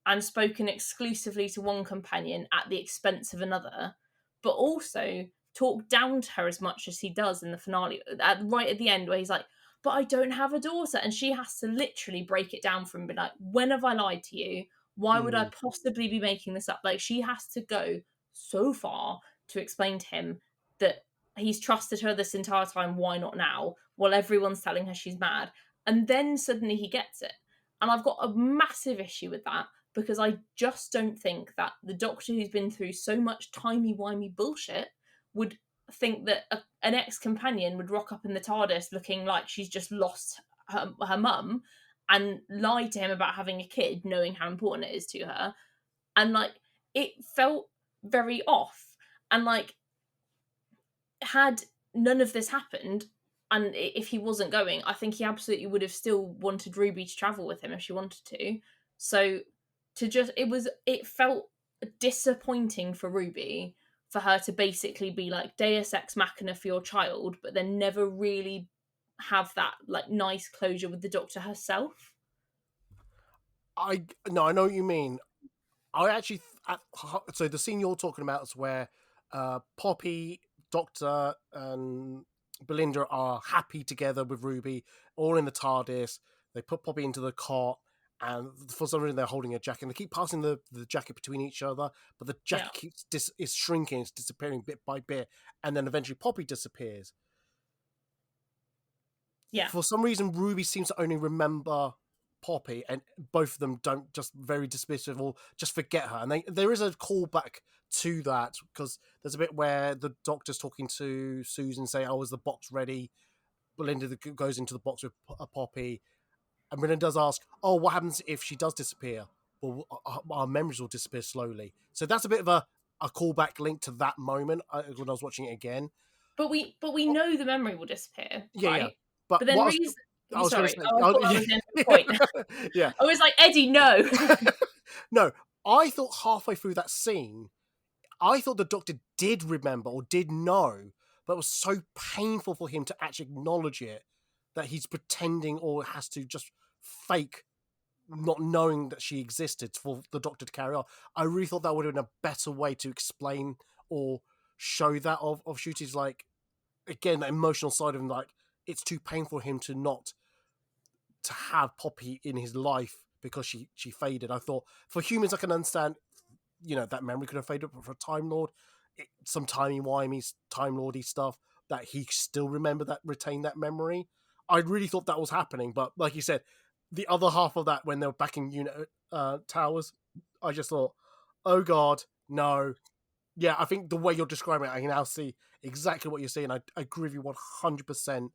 and spoken exclusively to one companion at the expense of another, but also talk down to her as much as he does in the finale, right at the end, where he's like, but I don't have a daughter. And she has to literally break it down for him, be like, when have I lied to you? Why would I possibly be making this up? Like, she has to go so far to explain to him that he's trusted her this entire time, why not now? While everyone's telling her she's mad. And then suddenly he gets it. And I've got a massive issue with that, because I just don't think that the Doctor, who's been through so much timey-wimey bullshit, would think that an ex-companion would rock up in the TARDIS looking like she's just lost her mum and lie to him about having a kid, knowing how important it is to her. And like, it felt very off. And like, had none of this happened, and if he wasn't going, I think he absolutely would have still wanted Ruby to travel with him if she wanted to. So it felt disappointing for Ruby, for her to basically be like Deus Ex Machina for your child, but then never really have that like nice closure with the Doctor herself. I know what you mean. I actually so the scene you're talking about is where Poppy, Doctor, and Belinda are happy together with Ruby, all in the TARDIS. They put Poppy into the cot, and for some reason they're holding a jacket. And they keep passing the jacket between each other, but the jacket is shrinking, it's disappearing bit by bit, and then eventually Poppy disappears. Yeah. For some reason, Ruby seems to only remember Poppy, and both of them don't, just very dismissive or just forget her. And there is a callback to that, because there's a bit where the Doctor's talking to Susan, saying, "Oh, is the box ready?" Belinda goes into the box with Poppy, and Belinda does ask, "Oh, what happens if she does disappear?" Well, our memories will disappear slowly. So that's a bit of a callback link to that moment when I was watching it again. But we know the memory will disappear, right? Yeah. But then I thought that was the end of the point. Yeah. I was like, Eddie, no. No, I thought halfway through that scene, I thought the Doctor did remember or did know, but it was so painful for him to actually acknowledge it that he's pretending or has to just fake not knowing that she existed for the Doctor to carry on. I really thought that would have been a better way to explain or show that of Ncuti's, like, again, the emotional side of him, like, it's too painful for him to have Poppy in his life because she faded. I thought for humans, I can understand, that memory could have faded, but for a Time Lord, some timey-wimey, Time Lordy stuff that he still retain that memory. I really thought that was happening, but like you said, the other half of that when they were back in unit towers, I just thought, oh god, no. Yeah, I think the way you're describing it, I can now see exactly what you're saying. I agree with you 100%.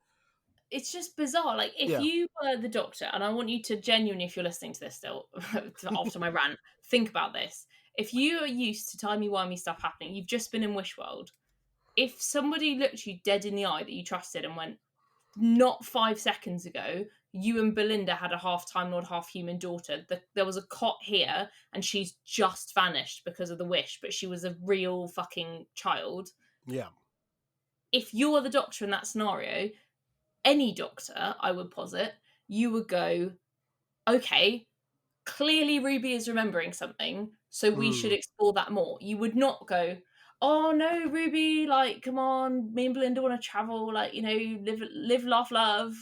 It's just bizarre. Like, if you were the Doctor, and I want you to genuinely, if you're listening to this still, after my rant, think about this. If you are used to timey-wimey stuff happening, you've just been in Wish World, if somebody looked you dead in the eye that you trusted and went, not 5 seconds ago, you and Belinda had a half Time Lord, half human daughter. There was a cot here, and she's just vanished because of the wish, but she was a real fucking child. Yeah. If you're the Doctor in that scenario, any Doctor, I would posit, you would go, okay, clearly Ruby is remembering something, so we should explore that more. You would not go, oh no, Ruby, like, come on, me and Belinda want to travel, like, live, laugh, love.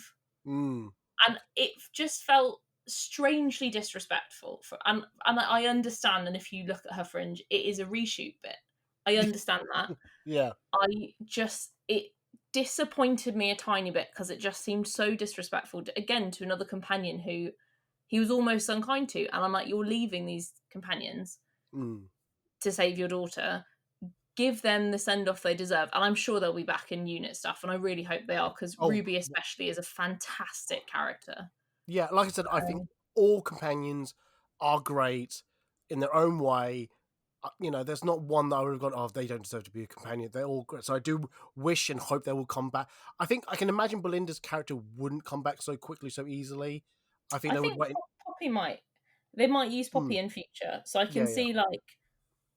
And it just felt strangely disrespectful. And I understand, and if you look at her fringe, it is a reshoot bit. I understand that. Yeah. It disappointed me a tiny bit because it just seemed so disrespectful, again, to another companion who he was almost unkind to. And I'm like, you're leaving these companions to save your daughter. Give them the send-off they deserve. And I'm sure they'll be back in unit stuff, and I really hope they are, because Ruby especially is a fantastic character. Yeah, like I said, I think all companions are great in their own way. There's not one that I would have gone, oh, they don't deserve to be a companion. They're all great. So I do wish and hope they will come back. I think I can imagine Belinda's character wouldn't come back so quickly, so easily. I think they would wait. Poppy might. They might use Poppy in future. So I can see like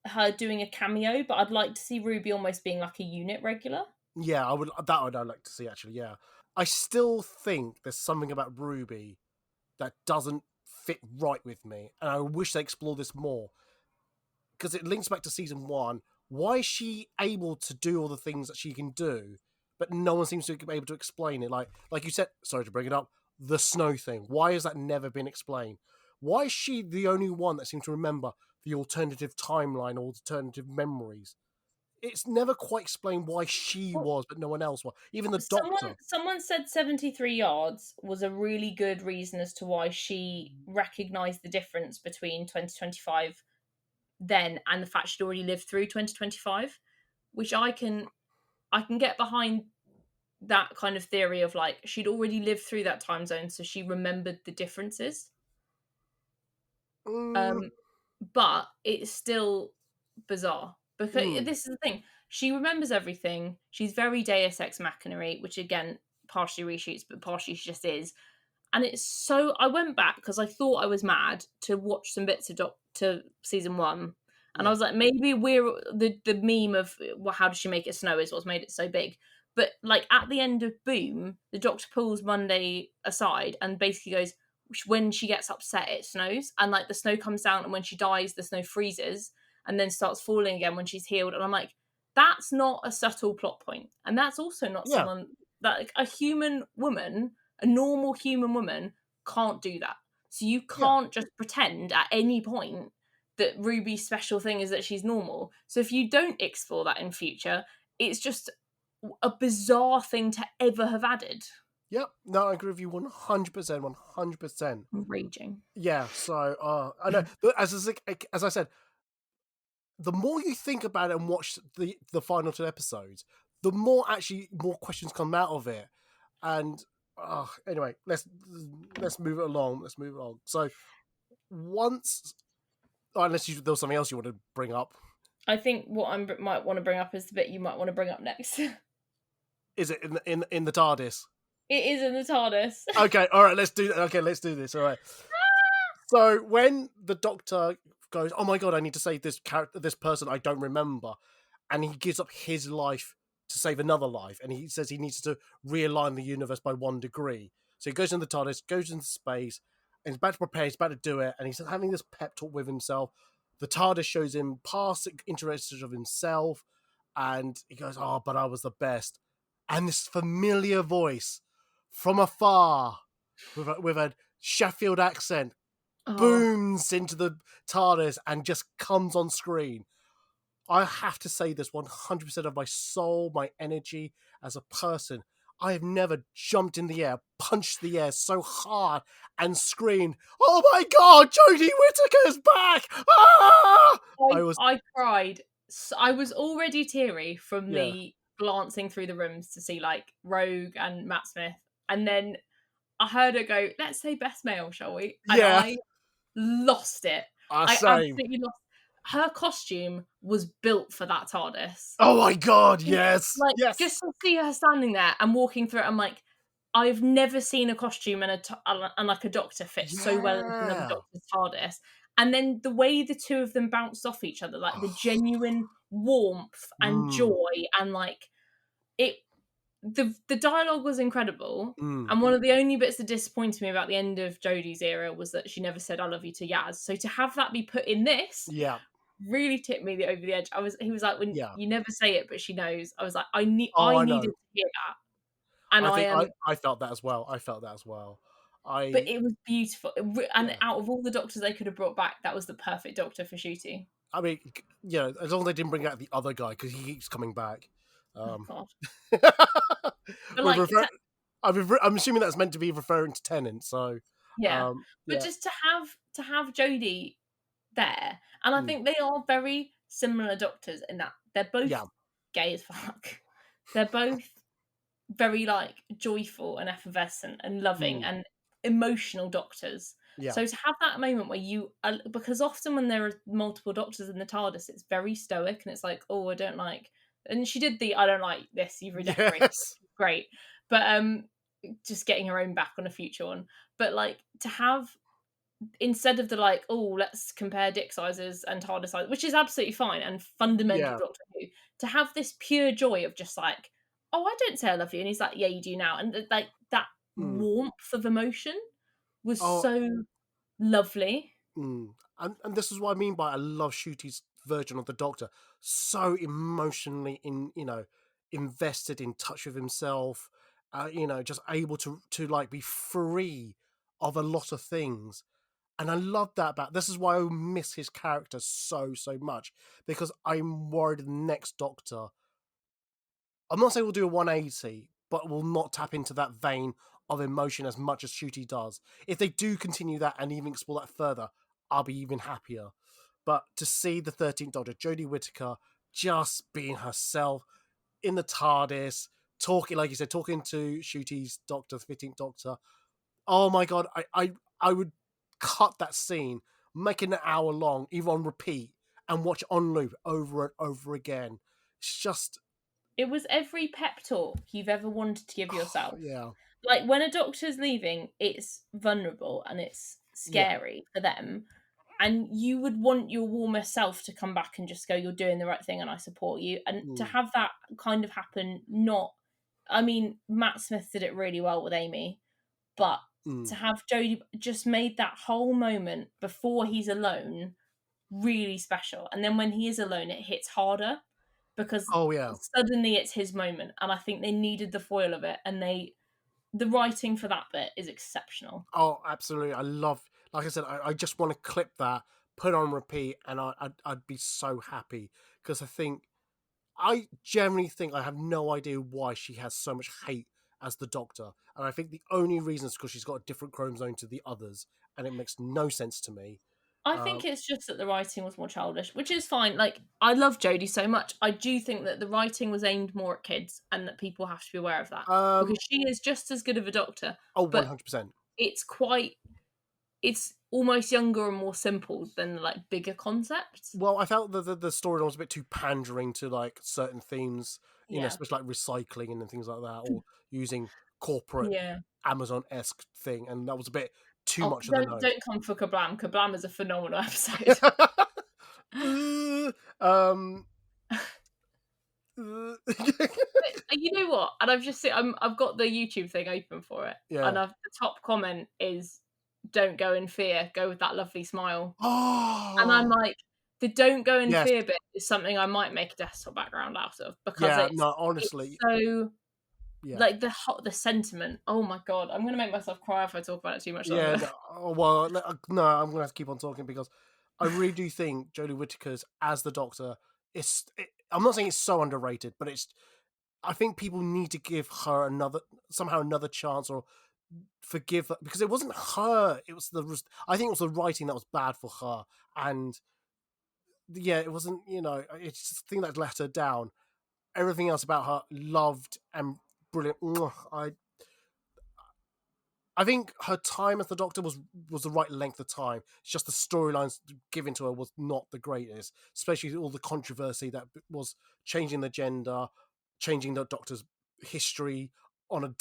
her doing a cameo, but I'd like to see Ruby almost being like a unit regular. Yeah, I'd like to see, actually, yeah. I still think there's something about Ruby that doesn't fit right with me, and I wish they explore this more. Because it links back to season 1. Why is she able to do all the things that she can do, but no one seems to be able to explain it? Like you said, sorry to bring it up, the snow thing. Why has that never been explained? Why is she the only one that seems to remember the alternative timeline or alternative memories? It's never quite explained why she was, but no one else was. Even the Doctor. Someone said 73 yards was a really good reason as to why she recognised the difference between 2025 then and the fact she'd already lived through 2025, which I can get behind that kind of theory of like she'd already lived through that time zone, so she remembered the differences. But it's still bizarre because this is the thing. She remembers everything. She's very Deus Ex Machina, which again, partially reshoots, but partially she just is. And it's so... I went back because I thought I was mad to watch some bits of to season 1. And I was like, maybe we're... The meme of, well, how does she make it snow is what's made it so big. But, like, at the end of Boom, the Doctor pulls Monday aside and basically goes, when she gets upset, it snows. And, like, the snow comes down, and when she dies, the snow freezes and then starts falling again when she's healed. And I'm like, that's not a subtle plot point. And that's also not someone... that like, a human woman... A normal human woman can't do that. So you can't just pretend at any point that Ruby's special thing is that she's normal. So if you don't explore that in future, it's just a bizarre thing to ever have added. Yep. No, I agree with you 100%. 100%. I'm raging. Yeah, so I know. As I said, the more you think about it and watch the final 2 episodes, the more questions come out of it. And anyway, let's move it along. So unless there was something else you want to bring up. I think what I might want to bring up is the bit you might want to bring up next. Is it in the TARDIS? It is in the TARDIS. Okay, all right, let's do that. Okay, let's do this. All right. So when the Doctor goes, oh my god, I need to save this person I don't remember, and he gives up his life to save another life, and he says he needs to realign the universe by 1 degree. So he goes into the TARDIS, goes into space, and he's about to prepare, he's about to do it, and he's having this pep talk with himself. The TARDIS shows him past iterations of himself, and he goes, oh, but I was the best. And this familiar voice from afar, with a Sheffield accent, booms into the TARDIS and just comes on screen. I have to say this 100% of my soul, my energy as a person. I have never jumped in the air, punched the air so hard and screamed, "Oh my God, Jodie Whittaker's back!" Ah! I cried. I was already teary from Yeah. the glancing through the rooms to see like Rogue and Matt Smith, and then I heard her go, "Let's say best male, shall we?" And Yeah. I lost it. I Same. absolutely lost. Her costume was built for that TARDIS. Oh my God, yes. Like, Yes. just to see her standing there and walking through it, I'm like, I've never seen a costume and like a doctor fit so well into another Yeah. doctor's TARDIS. And then the way the two of them bounced off each other, like the genuine warmth and Mm, joy, and like it, the dialogue was incredible. mm. And one of the only bits that disappointed me about the end of Jodie's era was that she never said "I love you" to Yaz. So to have that be put in this Yeah. really tipped me over the edge. He was like, when Yeah. you never say it, but she knows. I was like, I Oh, I needed know. to hear that, and I I think am. I felt that as well. I felt that as well. But I it was beautiful, and Yeah. out of all the doctors they could have brought back, that was the perfect doctor for shooting. I mean, as long as they didn't bring out the other guy because he keeps coming back. Oh God! But We're like, I'm assuming that's meant to be referring to Tennant. So, yeah, but yeah, just to have Jodie there, and I mm, think they are very similar doctors in that they're both yeah, gay as fuck. They're both very like joyful and effervescent and loving mm, and emotional doctors. yeah, So to have that moment where because often when there are multiple doctors in the TARDIS, it's very stoic and it's like, oh, I don't like. And she did the I don't like this. You've redecorated, yes, great, but just getting her own back on a future one. But like to have instead of the like, oh, let's compare dick sizes and TARDIS sizes, which is absolutely fine and fundamental yeah, Doctor Who, to have this pure joy of just like, oh, I don't say I love you, and he's like, yeah, you do now, and like that mm. warmth of emotion was Oh, so lovely. and this is what I mean by I love Shooty's version of the Doctor. So emotionally invested, in touch with himself. Just able to like be free of a lot of things. And I love that about this is why I miss his character so much, because I'm worried the next Doctor, I'm not saying we'll do a 180, but we'll not tap into that vein of emotion as much as Shooty does. If they do continue that and even explore that further, I'll be even happier. But to see the 13th Doctor, Jodie Whittaker, just being herself in the TARDIS, talking, like you said, talking to Shooty's Doctor, the 15th Doctor. Oh my God, I would cut that scene, make it an hour long, even on repeat, and watch on loop over and over again. It's just, It was every pep talk you've ever wanted to give yourself. yeah, Like when a doctor's leaving, it's vulnerable and it's yeah, scary for them. And you would want your warmer self to come back and just go, you're doing the right thing and I support you. And to mm, have that kind of happen, I mean, Matt Smith did it really well with Amy, but mm. to have Jodie just made that whole moment before he's alone really special. And then when he is alone, it hits harder because Oh yeah. suddenly it's his moment. And I think they needed the foil of it. And the writing for that bit is exceptional. Oh, absolutely. I love. Like I said, I just want to clip that, put it on repeat, and I'd be so happy because I generally think I have no idea why she has so much hate as the Doctor, and I think the only reason is because she's got a different chromosome to the others, and it makes no sense to me. I think Um, it's just that the writing was more childish, which is fine. Like, I love Jodie so much. I do think that the writing was aimed more at kids and that people have to be aware of that because um, she is just as good of a doctor, oh, but 100%. it's it's almost younger and more simple than like bigger concepts. Well, I felt that the storyline was a bit too pandering to like certain themes, Yeah. especially like recycling and things like that, or using corporate Yeah. Amazon-esque thing, and that was a bit too Oh, much of the nose. don't come for Kablam. Kablam is a phenomenal episode. um, You know what? And I've got the YouTube thing open for it, and yeah. the top comment is, "Don't go in fear. Go with that lovely smile." And I'm Oh, like, the "don't go in yes. fear" bit is something I might make a desktop background out of because Yeah. No, it's honestly. so like the sentiment. Oh my god, I'm gonna make myself cry if I talk about it too much longer. Yeah, no, no, I'm gonna have to keep on talking because I really do think Jodie Whittaker's as the Doctor I'm not saying it's so underrated, but I think people need to give her another chance or forgive her because it wasn't her. It was I think it was the writing that was bad for her, and yeah, it wasn't. It's just the thing that let her down. Everything else about her loved and brilliant. I think her time as the Doctor was the right length of time. It's just the storylines given to her was not the greatest, especially all the controversy that was changing the gender, changing the Doctor's history on a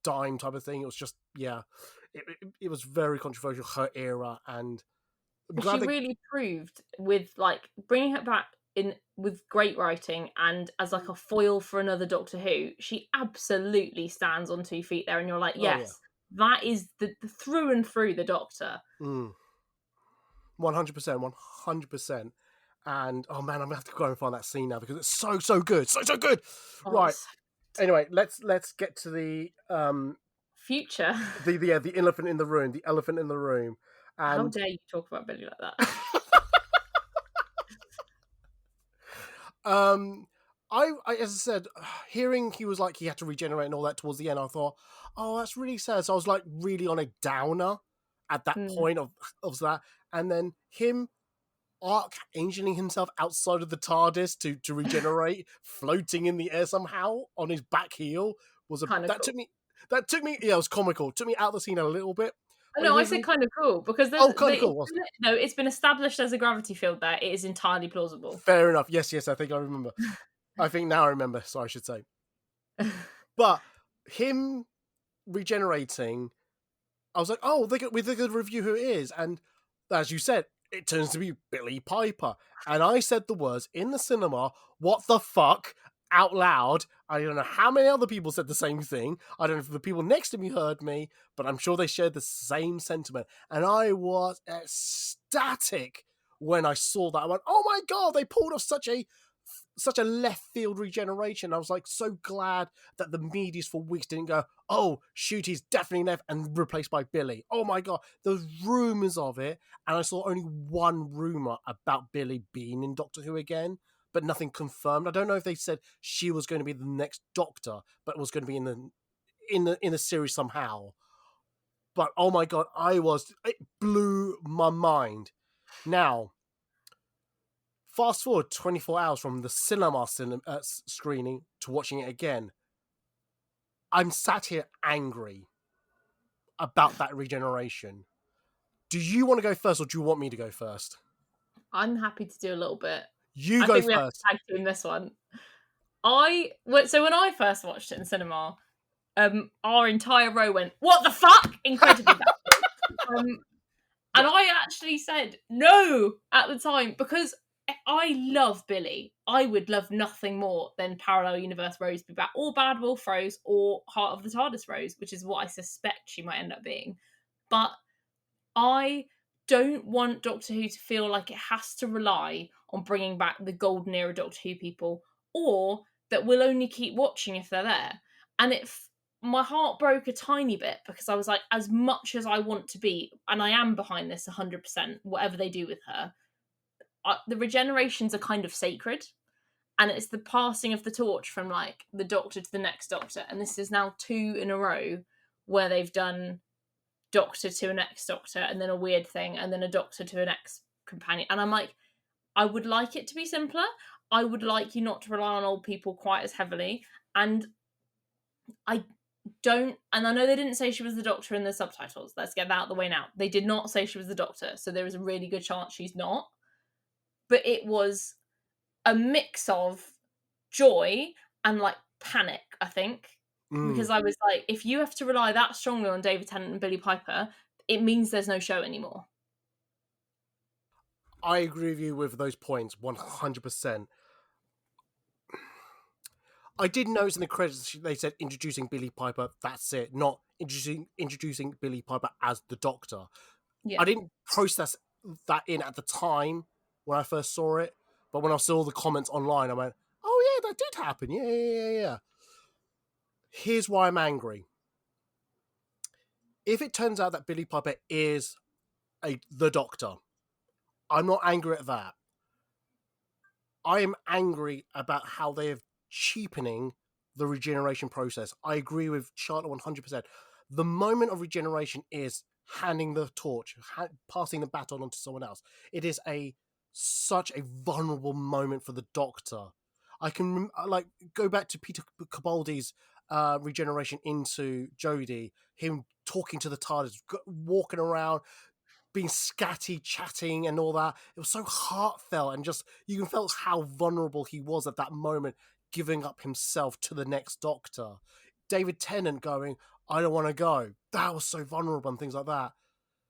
dime type of thing. It was just it was very controversial, her era, and I'm glad she really proved with like bringing her back in with great writing and as like a foil for another Doctor Who. She absolutely stands on 2 feet there, and you're like, yes. Oh, yeah. That is the through and through the Doctor. 100%, 100%. And oh man, I'm gonna have to go and find that scene now because it's so good, so good. Right. Anyway, let's get to the future. The elephant in the room. The elephant in the room. And how dare you talk about Billy like that? As I said, hearing he was like he had to regenerate and all that towards the end, I thought, oh, that's really sad. So I was like really on a downer at that point of that, and then him archangeling himself outside of the TARDIS to regenerate, floating in the air somehow on his back heel was kind of that cool. took me. Yeah, it was comical. It took me out of the scene a little bit. No, I said kind of cool because cool. No, it's been established as a gravity field there. It is entirely plausible. Fair enough. Yes, I think I remember. I think now I remember. So I should say. But him regenerating, I was like, oh, they're going to review who it is. And as you said, it turns to be Billy Piper. And I said the words in the cinema, what the fuck, out loud. I don't know how many other people said the same thing. I don't know if the people next to me heard me, but I'm sure they shared the same sentiment. And I was ecstatic when I saw that. I went, oh my God, they pulled off such a left field regeneration. I was like so glad that the medias for weeks didn't go, oh, shoot, he's definitely left and replaced by Billy. Oh my God, there's rumors of it, and I saw only one rumor about Billy being in Doctor Who again, but nothing confirmed. I don't know if they said she was going to be the next Doctor, but was going to be in the series somehow. But oh my God, it blew my mind. Now, fast forward 24 hours from the cinema screening to watching it again. I'm sat here angry about that regeneration. Do you want to go first or do you want me to go first? I'm happy to do a little bit. You go first. We have to tag team this one. So when I first watched it in cinema, our entire row went, "What the fuck?" Incredibly bad. And I actually said no at the time because I love Billy. I would love nothing more than Parallel Universe Rose be back, or Bad Wolf Rose, or Heart of the TARDIS Rose, which is what I suspect she might end up being. But I don't want Doctor Who to feel like it has to rely on bringing back the golden era Doctor Who people, or that we'll only keep watching if they're there. And my heart broke a tiny bit because I was like, as much as I want to be, and I am behind this 100%, whatever they do with her, the regenerations are kind of sacred. And it's the passing of the torch from like the Doctor to the next Doctor. And this is now 2 in a row where they've done Doctor to an ex-Doctor and then a weird thing and then a Doctor to an ex-companion. And I'm like, I would like it to be simpler. I would like you not to rely on old people quite as heavily. And I don't, and I know they didn't say she was the Doctor in the subtitles. Let's get that out of the way now. They did not say she was the Doctor, so there is a really good chance she's not. But it was a mix of joy and like panic, I think. Because I was like, if you have to rely that strongly on David Tennant and Billy Piper, it means there's no show anymore. I agree with you with those points 100%. I did notice in the credits they said introducing Billy Piper, that's it, not introducing Billy Piper as the Doctor. Yeah. I didn't process that in at the time when I first saw it, but when I saw the comments online, I went, oh yeah, that did happen. Yeah. Here's why I'm angry. If it turns out that Billie Piper is the Doctor, I'm not angry at that. I am angry about how they are cheapening the regeneration process. I agree with Charlotte 100%. The moment of regeneration is handing the torch, passing the baton on to someone else. It is such a vulnerable moment for the Doctor. I can go back to Peter Capaldi's regeneration into Jodie, him talking to the TARDIS, walking around, being scatty, chatting, and all that. It was so heartfelt, and just you can felt how vulnerable he was at that moment, giving up himself to the next Doctor. David Tennant going, "I don't want to go." That was so vulnerable, and things like that.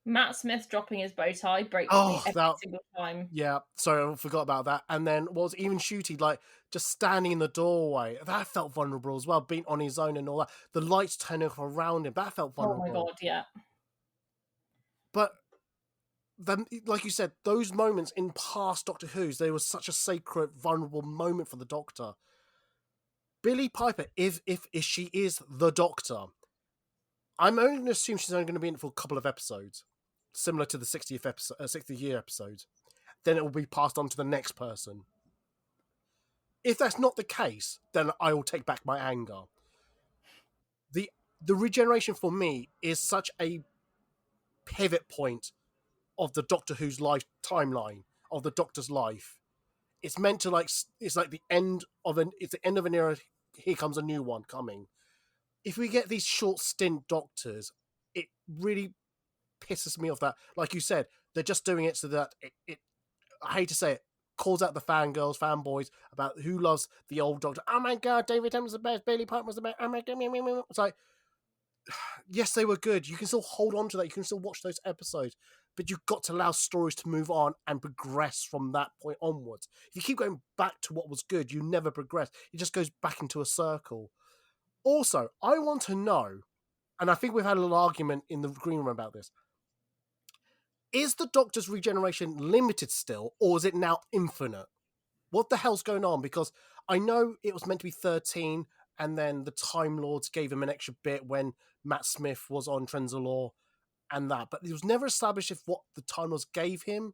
Matt Smith dropping his bow tie breaks me Oh, every that single time. yeah. Sorry, I forgot about that. And then was even Ncuti just standing in the doorway. That felt vulnerable as well, being on his own and all that. The lights turning off around him. That felt vulnerable. Oh my god, yeah. But then, like you said, those moments in past Doctor Who's, there was such a sacred, vulnerable moment for the Doctor. Billie Piper, if she is the Doctor, I'm only going to assume she's only going to be in it for a couple of episodes, similar to the 60th year episode. Then it will be passed on to the next person. If that's not the case, then I will take back my anger. The regeneration for me is such a pivot point of the Doctor Who's life timeline, of the Doctor's life. It's meant to it's like the end of an era. Here comes a new one coming. If we get these short stint Doctors, it really pisses me off that, like you said, they're just doing it so that it I hate to say it, calls out the fangirls, fanboys about who loves the old Doctor. Oh my god, David Tennant was the best, Billie Piper was the best. Oh my god, it's like, yes, they were good. You can still hold on to that. You can still watch those episodes, but you've got to allow stories to move on and progress from that point onwards. If you keep going back to what was good, you never progress. It just goes back into a circle. Also, I want to know, and I think we've had a little argument in the green room about this. Is the Doctor's regeneration limited still, or is it now infinite? What the hell's going on? Because I know it was meant to be 13, and then the Time Lords gave him an extra bit when Matt Smith was on Trenzalore and that. But it was never established if what the Time Lords gave him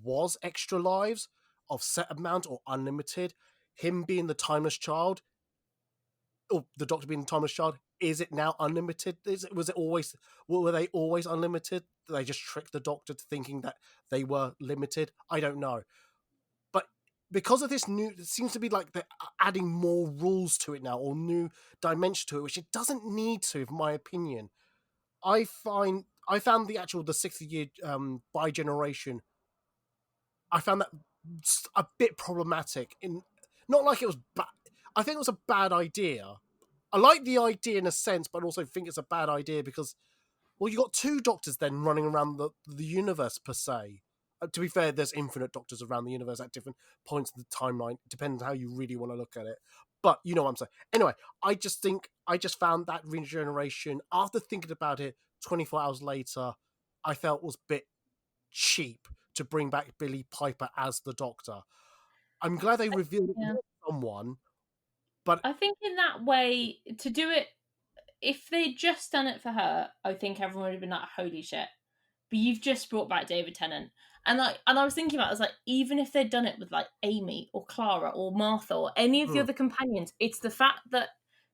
was extra lives of set amount or unlimited. Him being the Timeless Child, or the Doctor being the Timeless Child, is it now unlimited? Were they always unlimited? Did they just trick the Doctor to thinking that they were limited? I don't know. But because of this it seems to be like they're adding more rules to it now, or new dimension to it, which it doesn't need to, in my opinion. I found the 60th year bi-generation, I found that a bit problematic. Not like it was bad. I think it was a bad idea. I like the idea in a sense, but also think it's a bad idea because, well, you got two Doctors then running around the universe per se. To be fair, there's infinite Doctors around the universe at different points in the timeline. It depends on how you really want to look at it. But you know what I'm saying. Anyway, I just found that regeneration, after thinking about it 24 hours later, I felt was a bit cheap to bring back Billie Piper as the Doctor. I'm glad they revealed it to someone, but I think in that way, to do it, if they'd just done it for her, I think everyone would have been like, holy shit. But you've just brought back David Tennant. And I was thinking about it, I was like, even if they'd done it with like Amy or Clara or Martha or any of the other companions, it's the fact that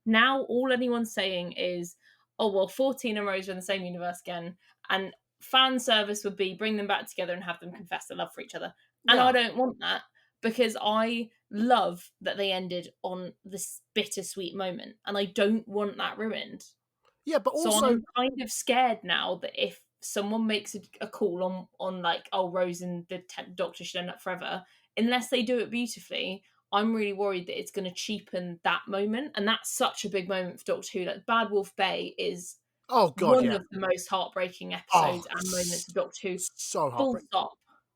now all anyone's saying is, oh, well, 14 and Rose are in the same universe again. And fan service would be bring them back together and have them confess their love for each other. And I don't want that, because I love that they ended on this bittersweet moment. And I don't want that ruined. Yeah, but also, so I'm kind of scared now that if someone makes a call on like, oh, Rose and the Doctor should end up forever, unless they do it beautifully, I'm really worried that it's going to cheapen that moment. And that's such a big moment for Doctor Who. Like, Bad Wolf Bay is one of the most heartbreaking episodes and moments of Doctor Who. So heartbreaking. Full stop.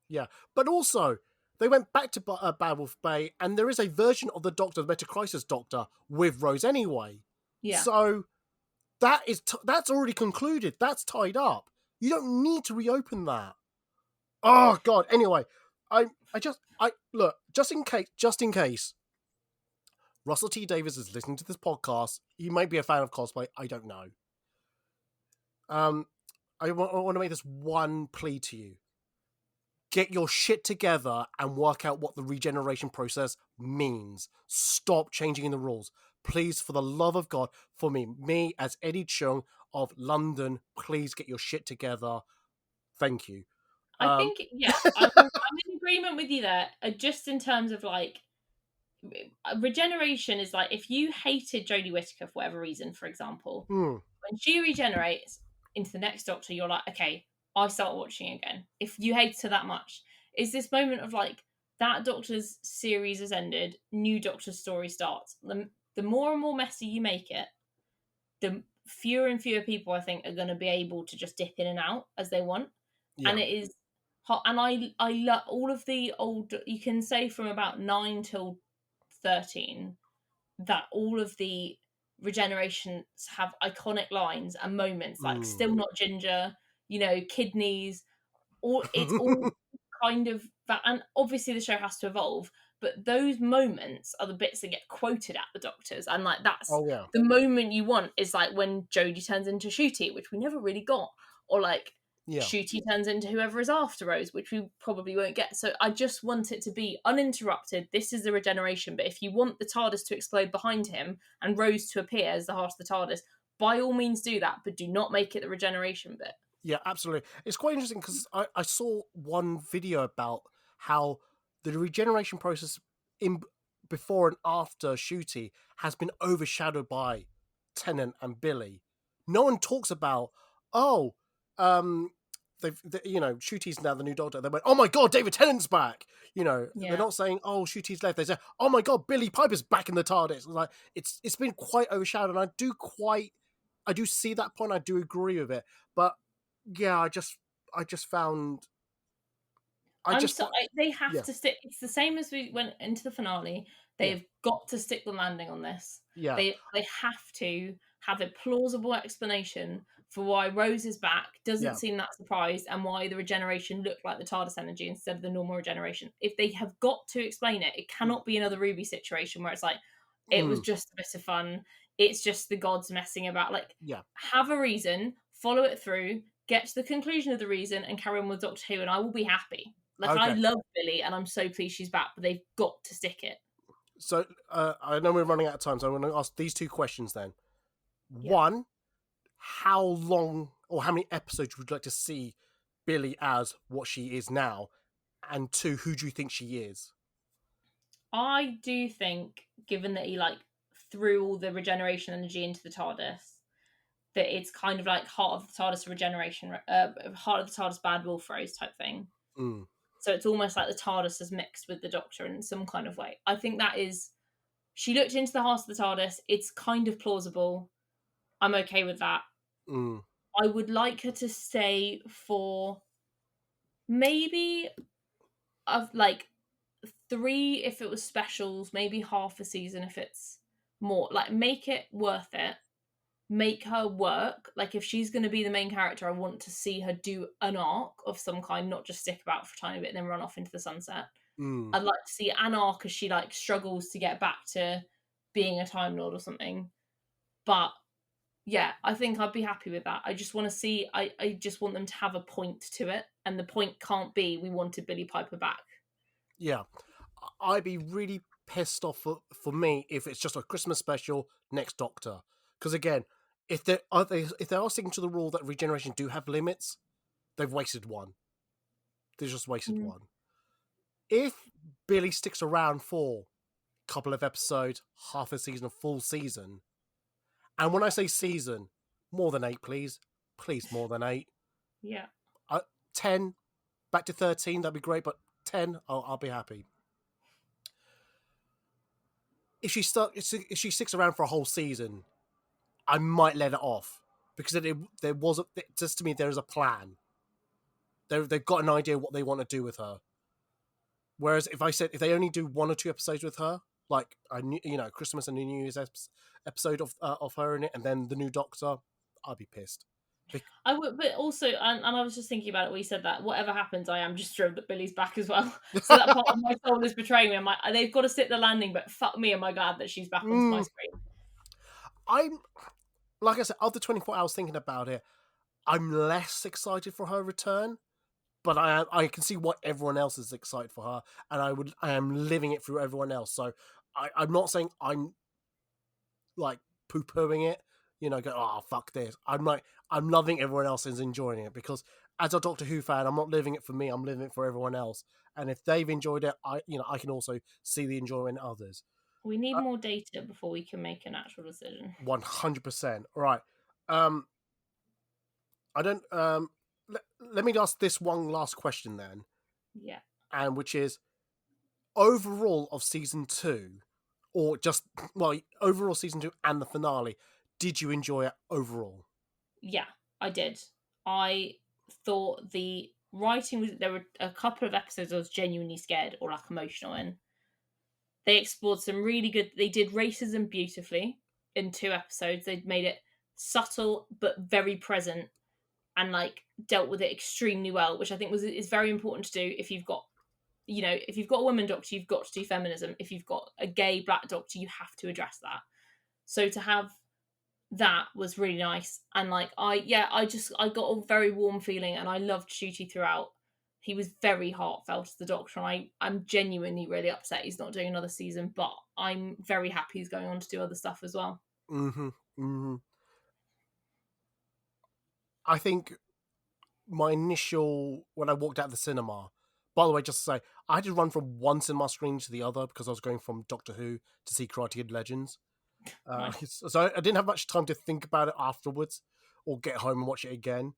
Yeah, but also, they went back to Bad Wolf Bay, and there is a version of the Doctor, the Meta Crisis Doctor, with Rose anyway. Yeah. So that's already concluded. That's tied up. You don't need to reopen that. Oh God. Anyway, look, just in case, Russell T Davies is listening to this podcast. He might be a fan of cosplay. I don't know. I want to make this one plea to you. Get your shit together and work out what the regeneration process means. Stop changing the rules. Please, for the love of God, for me as Eddie Chung of London, please get your shit together. Thank you. I think, yeah, I'm in agreement with you there. Just in terms of like regeneration is like if you hated Jodie Whittaker for whatever reason, for example, when she regenerates into the next Doctor, you're like, okay, I start watching again. If you hate her that much, is this moment of like that Doctor's series has ended, new Doctor's story starts. The more and more messy you make it, the fewer and fewer people I think are going to be able to just dip in and out as they want. Yeah. And it is hot. And I love all of the old. You can say from about 9 till 13 that all of the regenerations have iconic lines and moments like still not ginger, kidneys, or it's all kind of that. And obviously the show has to evolve, but those moments are the bits that get quoted at the Doctors, and like that's the moment you want is like when Jodie turns into Ncuti, which we never really got, or like Ncuti turns into whoever is after Rose, which we probably won't get. So I just want it to be uninterrupted. This is the regeneration, but if you want the TARDIS to explode behind him and Rose to appear as the heart of the TARDIS, by all means do that, but do not make it the regeneration bit. Yeah, absolutely. It's quite interesting because I saw one video about how the regeneration process before and after Ncuti has been overshadowed by Tennant and Billy. No one talks about, Ncuti's now the new Doctor. They went, oh my God, David Tennant's back. They're not saying, oh, Ncuti's left. They say, oh my God, Billy Piper's back in the TARDIS. Like it's been quite overshadowed, and I do see that point. I do agree with it, but yeah, I just found. They have to stick. It's the same as we went into the finale. They've got to stick the landing on this. Yeah, they have to have a plausible explanation for why Rose is back, doesn't seem that surprised, and why the regeneration looked like the TARDIS energy instead of the normal regeneration. If they have got to explain it, it cannot be another Ruby situation where it's like it was just a bit of fun. It's just the gods messing about. Like, have a reason, follow it through, get to the conclusion of the reason, and carry on with Doctor Who, and I will be happy. Like, I love Billy, and I'm so pleased she's back, but they've got to stick it. So, I know we're running out of time, so I'm going to ask these two questions then. One, how long or how many episodes would you like to see Billy as what she is now? And two, who do you think she is? I do think, given that he, threw all the regeneration energy into the TARDIS, that it's kind of like Heart of the TARDIS regeneration, Heart of the TARDIS Bad Wolf Rose type thing. So it's almost like the TARDIS is mixed with the Doctor in some kind of way. I think that is... She looked into the heart of the TARDIS. It's kind of plausible. I'm okay with that. I would like her to stay for maybe of 3 if it was specials, maybe half a season if it's more. Like, make it worth it. Make her work. Like, if she's going to be the main character, I want to see her do an arc of some kind, not just stick about for a tiny bit and then run off into the sunset. I'd like to see an arc as she struggles to get back to being a Time Lord or something. But yeah, I think I'd be happy with that. I just want to see, I just want them to have a point to it, and the point can't be we wanted Billy Piper back. Yeah, I'd be really pissed off for me if it's just a Christmas special next Doctor, because again, if they are sticking to the rule that regeneration do have limits, they've wasted one. They've just wasted one. If Billy sticks around for a couple of episodes, half a season, a full season, and when I say season, more than 8, please. Please, more than 8. Yeah. 10, back to 13, that'd be great, but 10, I'll be happy. If she sticks around for a whole season, I might let it off, because there was just to me there is a plan. They've got an idea what they want to do with her. Whereas if they only do 1 or 2 episodes with her, like Christmas and New Year's episode of her in it, and then the new Doctor, I'd be pissed. I would, but also, and I was just thinking about it when you said that. Whatever happens, I am just thrilled that Billy's back as well. So that part of my soul is betraying me. I'm like, they've got to sit the landing, but fuck me, am I glad that she's back onto my screen? I'm like I said, after 24 hours thinking about it, I'm less excited for her return. But I can see why everyone else is excited for her, and I am living it through everyone else. So I'm not saying I'm like poo-pooing it, go, oh fuck this. I'm loving everyone else is enjoying it, because as a Doctor Who fan, I'm not living it for me, I'm living it for everyone else. And if they've enjoyed it, I can also see the enjoyment in others. We need more data before we can make an actual decision. 100%. Right. I don't let me ask this one last question then. Yeah. And which is, overall of season 2, or just overall season 2 and the finale, did you enjoy it overall? Yeah, I did. I thought the writing was, there were a couple of episodes I was genuinely scared or like emotional in. They explored some really good, they did racism beautifully in 2 episodes. They'd made it subtle but very present, and like dealt with it extremely well, which I think is very important to do. If you've got a woman doctor, you've got to do feminism. If you've got a gay black doctor, you have to address that. So to have that was really nice. And like I got a very warm feeling, and I loved Ncuti throughout. He was very heartfelt as the Doctor, and I'm genuinely really upset he's not doing another season, but I'm very happy he's going on to do other stuff as well. I think my initial, when I walked out of the cinema, by the way, just to say, I had to run from one cinema screen to the other because I was going from Doctor Who to see Karate Kid Legends. Nice. So I didn't have much time to think about it afterwards or get home and watch it again.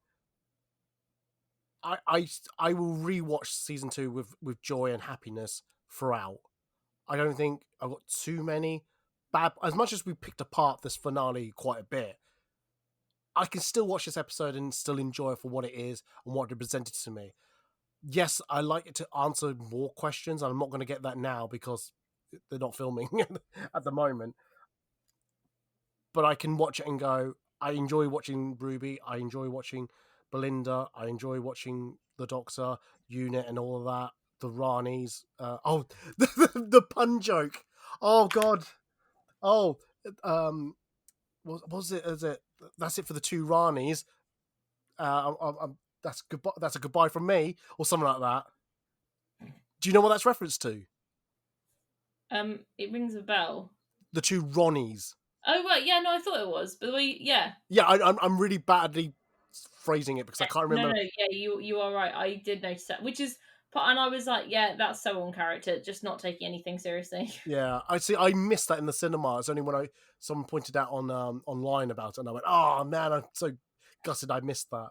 I will rewatch season 2 with joy and happiness throughout. I don't think I've got too many bad. As much as we picked apart this finale quite a bit, I can still watch this episode and still enjoy it for what it is and what it presented to me. Yes, I like it to answer more questions, and I'm not going to get that now because they're not filming at the moment. But I can watch it and go, I enjoy watching Ruby, I enjoy watching Belinda, I enjoy watching the Doctor, Unit and all of that, the Ranis. The pun joke. Oh, God. Oh, what was it? Is it? That's it for the 2 Ranis. That's goodbye. That's a goodbye from me, or something like that. Do you know what that's reference to? It rings a bell. The 2 Ronnies. Oh right, yeah, no, I thought it was, but yeah. I'm really badly phrasing it because I can't remember. No, yeah, you are right. I did notice that, which is, and I was like, yeah, that's so on character, just not taking anything seriously. Yeah, I see. I missed that in the cinema. It's only when someone pointed out on online about it, and I went, "Oh man, I'm so gutted I missed that."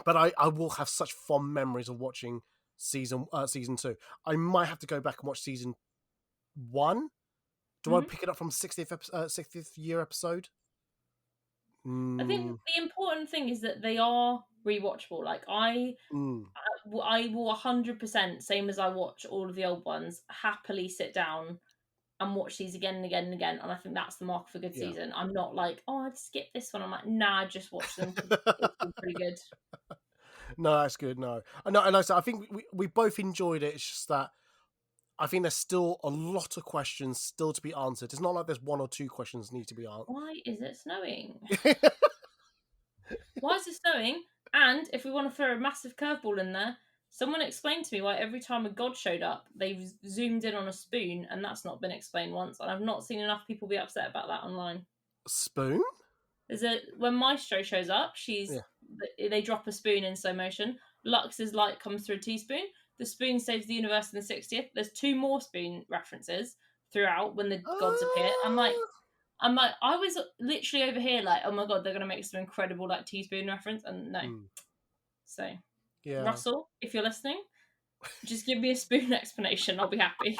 But I will have such fond memories of watching season 2. I might have to go back and watch season 1. Do I pick it up from 60th year episode? I think the important thing is that they are rewatchable. Like I will 100%, same as I watch all of the old ones, happily sit down and watch these again and again and again. And I think that's the mark of a good season. I'm not like, oh, I'd skip this one. I'm like, nah, just watch them. It's pretty good. No, that's good. No, and like I said, I think we both enjoyed it. It's just that I think there's still a lot of questions still to be answered. It's not like there's 1 or 2 questions need to be answered. Why is it snowing? Why is it snowing? And if we want to throw a massive curveball in there, someone explained to me why every time a god showed up, they've zoomed in on a spoon, and that's not been explained once. And I've not seen enough people be upset about that online. Spoon? When Maestro shows up, they drop a spoon in slow motion. Lux's light comes through a teaspoon. The spoon saves the universe in the 60th. There's 2 more spoon references throughout when the gods appear. I'm like, I was literally over here like, oh my god, they're gonna make some incredible like teaspoon reference, and no. So, yeah. Russell, if you're listening, just give me a spoon explanation. I'll be happy.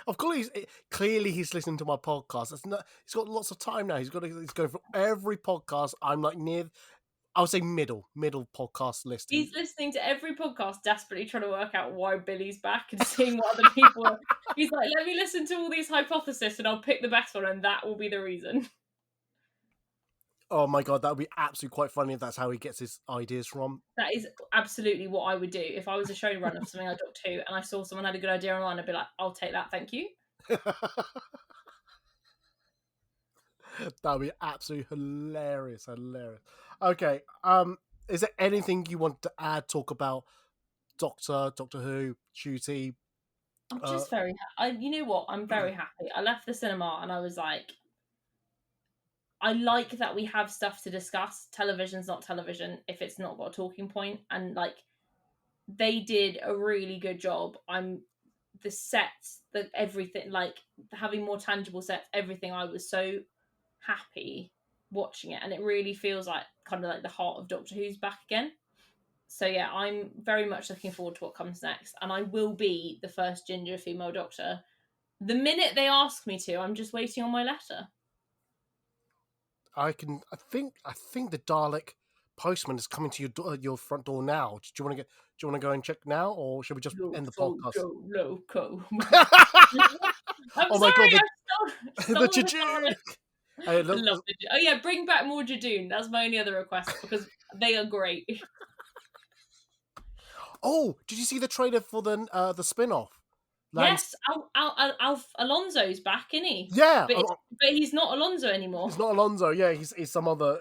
Of course, clearly he's listening to my podcast. He's got lots of time now. He's going for every podcast. I'm like I would say middle podcast list. He's listening to every podcast, desperately trying to work out why Billy's back and seeing what other people are. He's like, let me listen to all these hypotheses and I'll pick the best one, and that will be the reason. Oh my god, that would be absolutely quite funny if that's how he gets his ideas from. That is absolutely what I would do if I was a showrunner for something like Doctor Who, and I saw someone had a good idea online. I'd be like, "I'll take that, thank you." That would be absolutely hilarious. Okay, is there anything you want to add? Talk about Doctor Who, Ncuti? I'm just very. You know what? I'm very happy. I left the cinema and I was like, I like that we have stuff to discuss. Television's not television if it's not got a talking point, and like they did a really good job. The sets, the everything, like having more tangible sets, everything. I was so happy watching it, and it really feels like kind of like the heart of Doctor Who's back again. So yeah, I'm very much looking forward to what comes next, and I will be the first ginger female Doctor. The minute they ask me to, I'm just waiting on my letter. I think the Dalek postman is coming to your front door now. Do you want to get? Do you want to go and check now, or should we just end the podcast? Loco. I'm Oh my sorry, god, I've the stolen Jadoon! I love the. Oh yeah, bring back more Jadoon. That's my only other request because they are great. Oh, did you see the trailer for the spin-off? Yes, Alonso's back, isn't he? Yeah, But he's not Alonso anymore. he's not Alonso. Yeah, he's some other.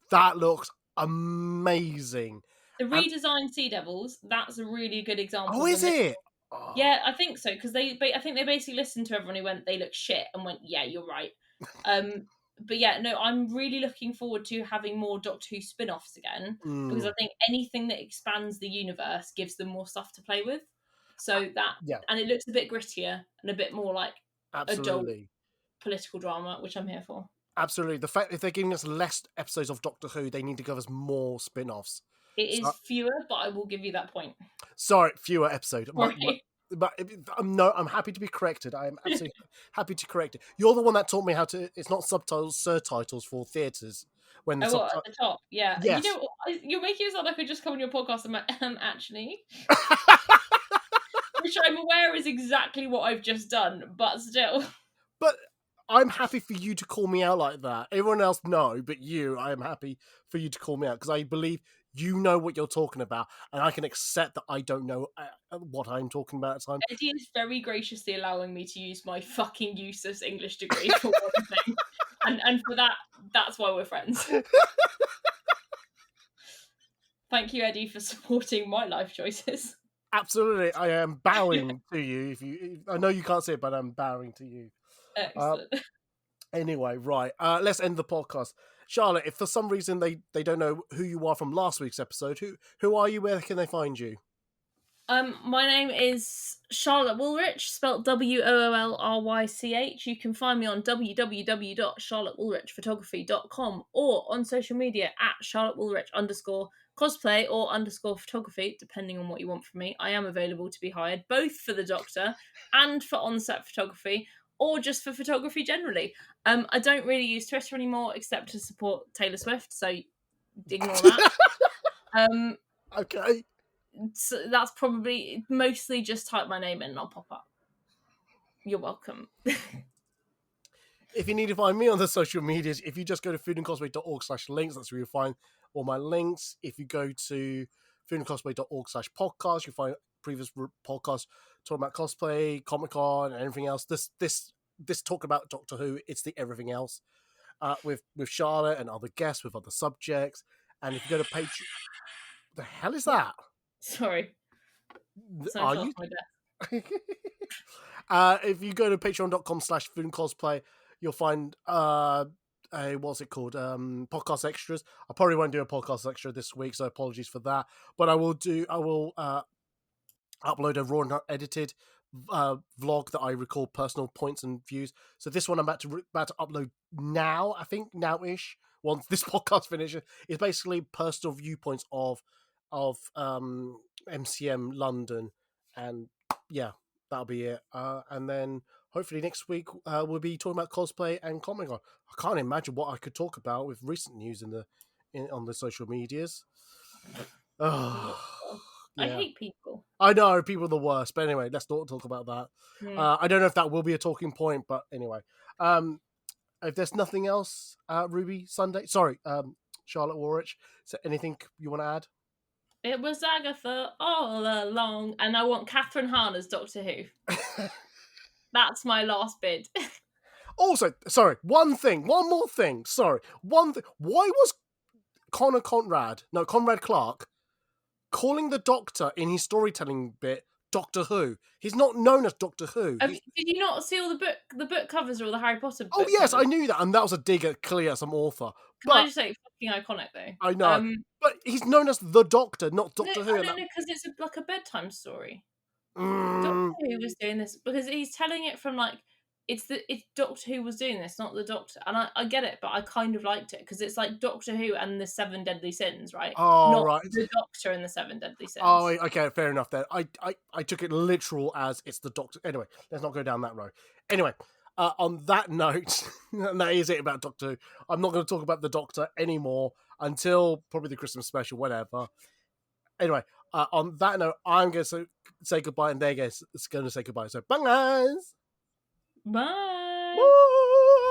That looks amazing. The redesigned Sea Devils. That's a really good example. Oh, is it? Oh. Yeah, I think so because I think they basically listened to everyone who went they look shit and went yeah you're right. But yeah, no, I'm really looking forward to having more Doctor Who spin-offs again because I think anything that expands the universe gives them more stuff to play with. So and it looks a bit grittier and a bit more like adult political drama, which I'm here for. Absolutely. The fact if they're giving us less episodes of Doctor Who, they need to give us more spin-offs. It is fewer, but I will give you that point. Sorry, fewer episodes. But I'm happy to be corrected. I am absolutely happy to correct it. You're the one that taught me how to. It's not subtitles, surtitles for theatres. When the at the top, yeah. Yes. You know, you're making it sound like I just come on your podcast and actually, which I'm aware is exactly what I've just done, but still. But I'm happy for you to call me out like that. Everyone else, no, but you, I am happy for you to call me out because I believe you know what you're talking about, and I can accept that I don't know what I'm talking about at the time. Eddie is very graciously allowing me to use my fucking useless English degree for one thing, and for that's why we're friends. Thank you, Eddie, for supporting my life choices. Absolutely, I am bowing to you. I know you can't see it, but I'm bowing to you. Excellent. Anyway, right. Let's end the podcast. Charlotte, if for some reason they don't know who you are from last week's episode, who are you? Where can they find you? My name is Charlotte Woolrich, spelt WOOLRYCH. You can find me on www.charlottewoolrichphotography.com or on social media at @CharlotteWoolrich_cosplay or _photography, depending on what you want from me. I am available to be hired both for the Doctor and for on-set photography, or just for photography generally. I don't really use Twitter anymore except to support Taylor Swift, so ignore that. Okay. So that's probably mostly just type my name in and I'll pop up. You're welcome. If you need to find me on the social medias, if you just go to foodandcosplay.org/links, that's where you'll find all my links. If you go to foodandcosplay.org/podcast, you'll find previous podcasts talking about cosplay, Comic-Con, and everything else. This talk about Doctor Who, it's the everything else. With Charlotte and other guests, with other subjects. And if you go to Patreon... The hell is that? Sorry. Are you? If you go to patreon.com/foodandcosplay, you'll find what's it called? Podcast extras. I probably won't do a podcast extra this week, so apologies for that. But I will upload a raw and edited vlog that I record personal points and views. So this one I'm about to upload now. I think now-ish. Once this podcast finishes, is basically personal viewpoints of MCM London, and yeah, that'll be it. And then hopefully next week we'll be talking about cosplay and Comic-Con. I can't imagine what I could talk about with recent news on the social medias. Oh, I hate people. I know people are the worst, but anyway, let's not talk about that. I don't know if that will be a talking point, but anyway. if there's nothing else, Ruby Sunday, sorry, Charlotte Warwick, is there anything you want to add? It was Agatha all along, and I want Catherine Hahn as Doctor Who. That's my last bid. Also, sorry, one more thing. Sorry, one thing. Why was Conrad Clark, calling the Doctor in his storytelling bit Doctor Who? He's not known as Doctor Who. Did you not see all the book covers or all the Harry Potter book yes, covers? I knew that, and that was a dig at clear some author. Can I just say, fucking iconic though. I know, but he's known as the Doctor, not Doctor Who. I don't know, because it's like a bedtime story. Mm. Doctor Who was doing this because he's telling it from like it's Doctor Who was doing this, not the Doctor. And I get it, but I kind of liked it because it's like Doctor Who and the Seven Deadly Sins, right? Oh, not right. The Doctor and the Seven Deadly Sins. Oh, okay, fair enough then. I took it literal as it's the Doctor. Anyway, let's not go down that road. Anyway, on that note, and that is it about Doctor Who. I'm not going to talk about the Doctor anymore until probably the Christmas special, whatever. Anyway, on that note, I'm going to say goodbye, and they're going to say goodbye. So, bye, guys! Bye! Bye.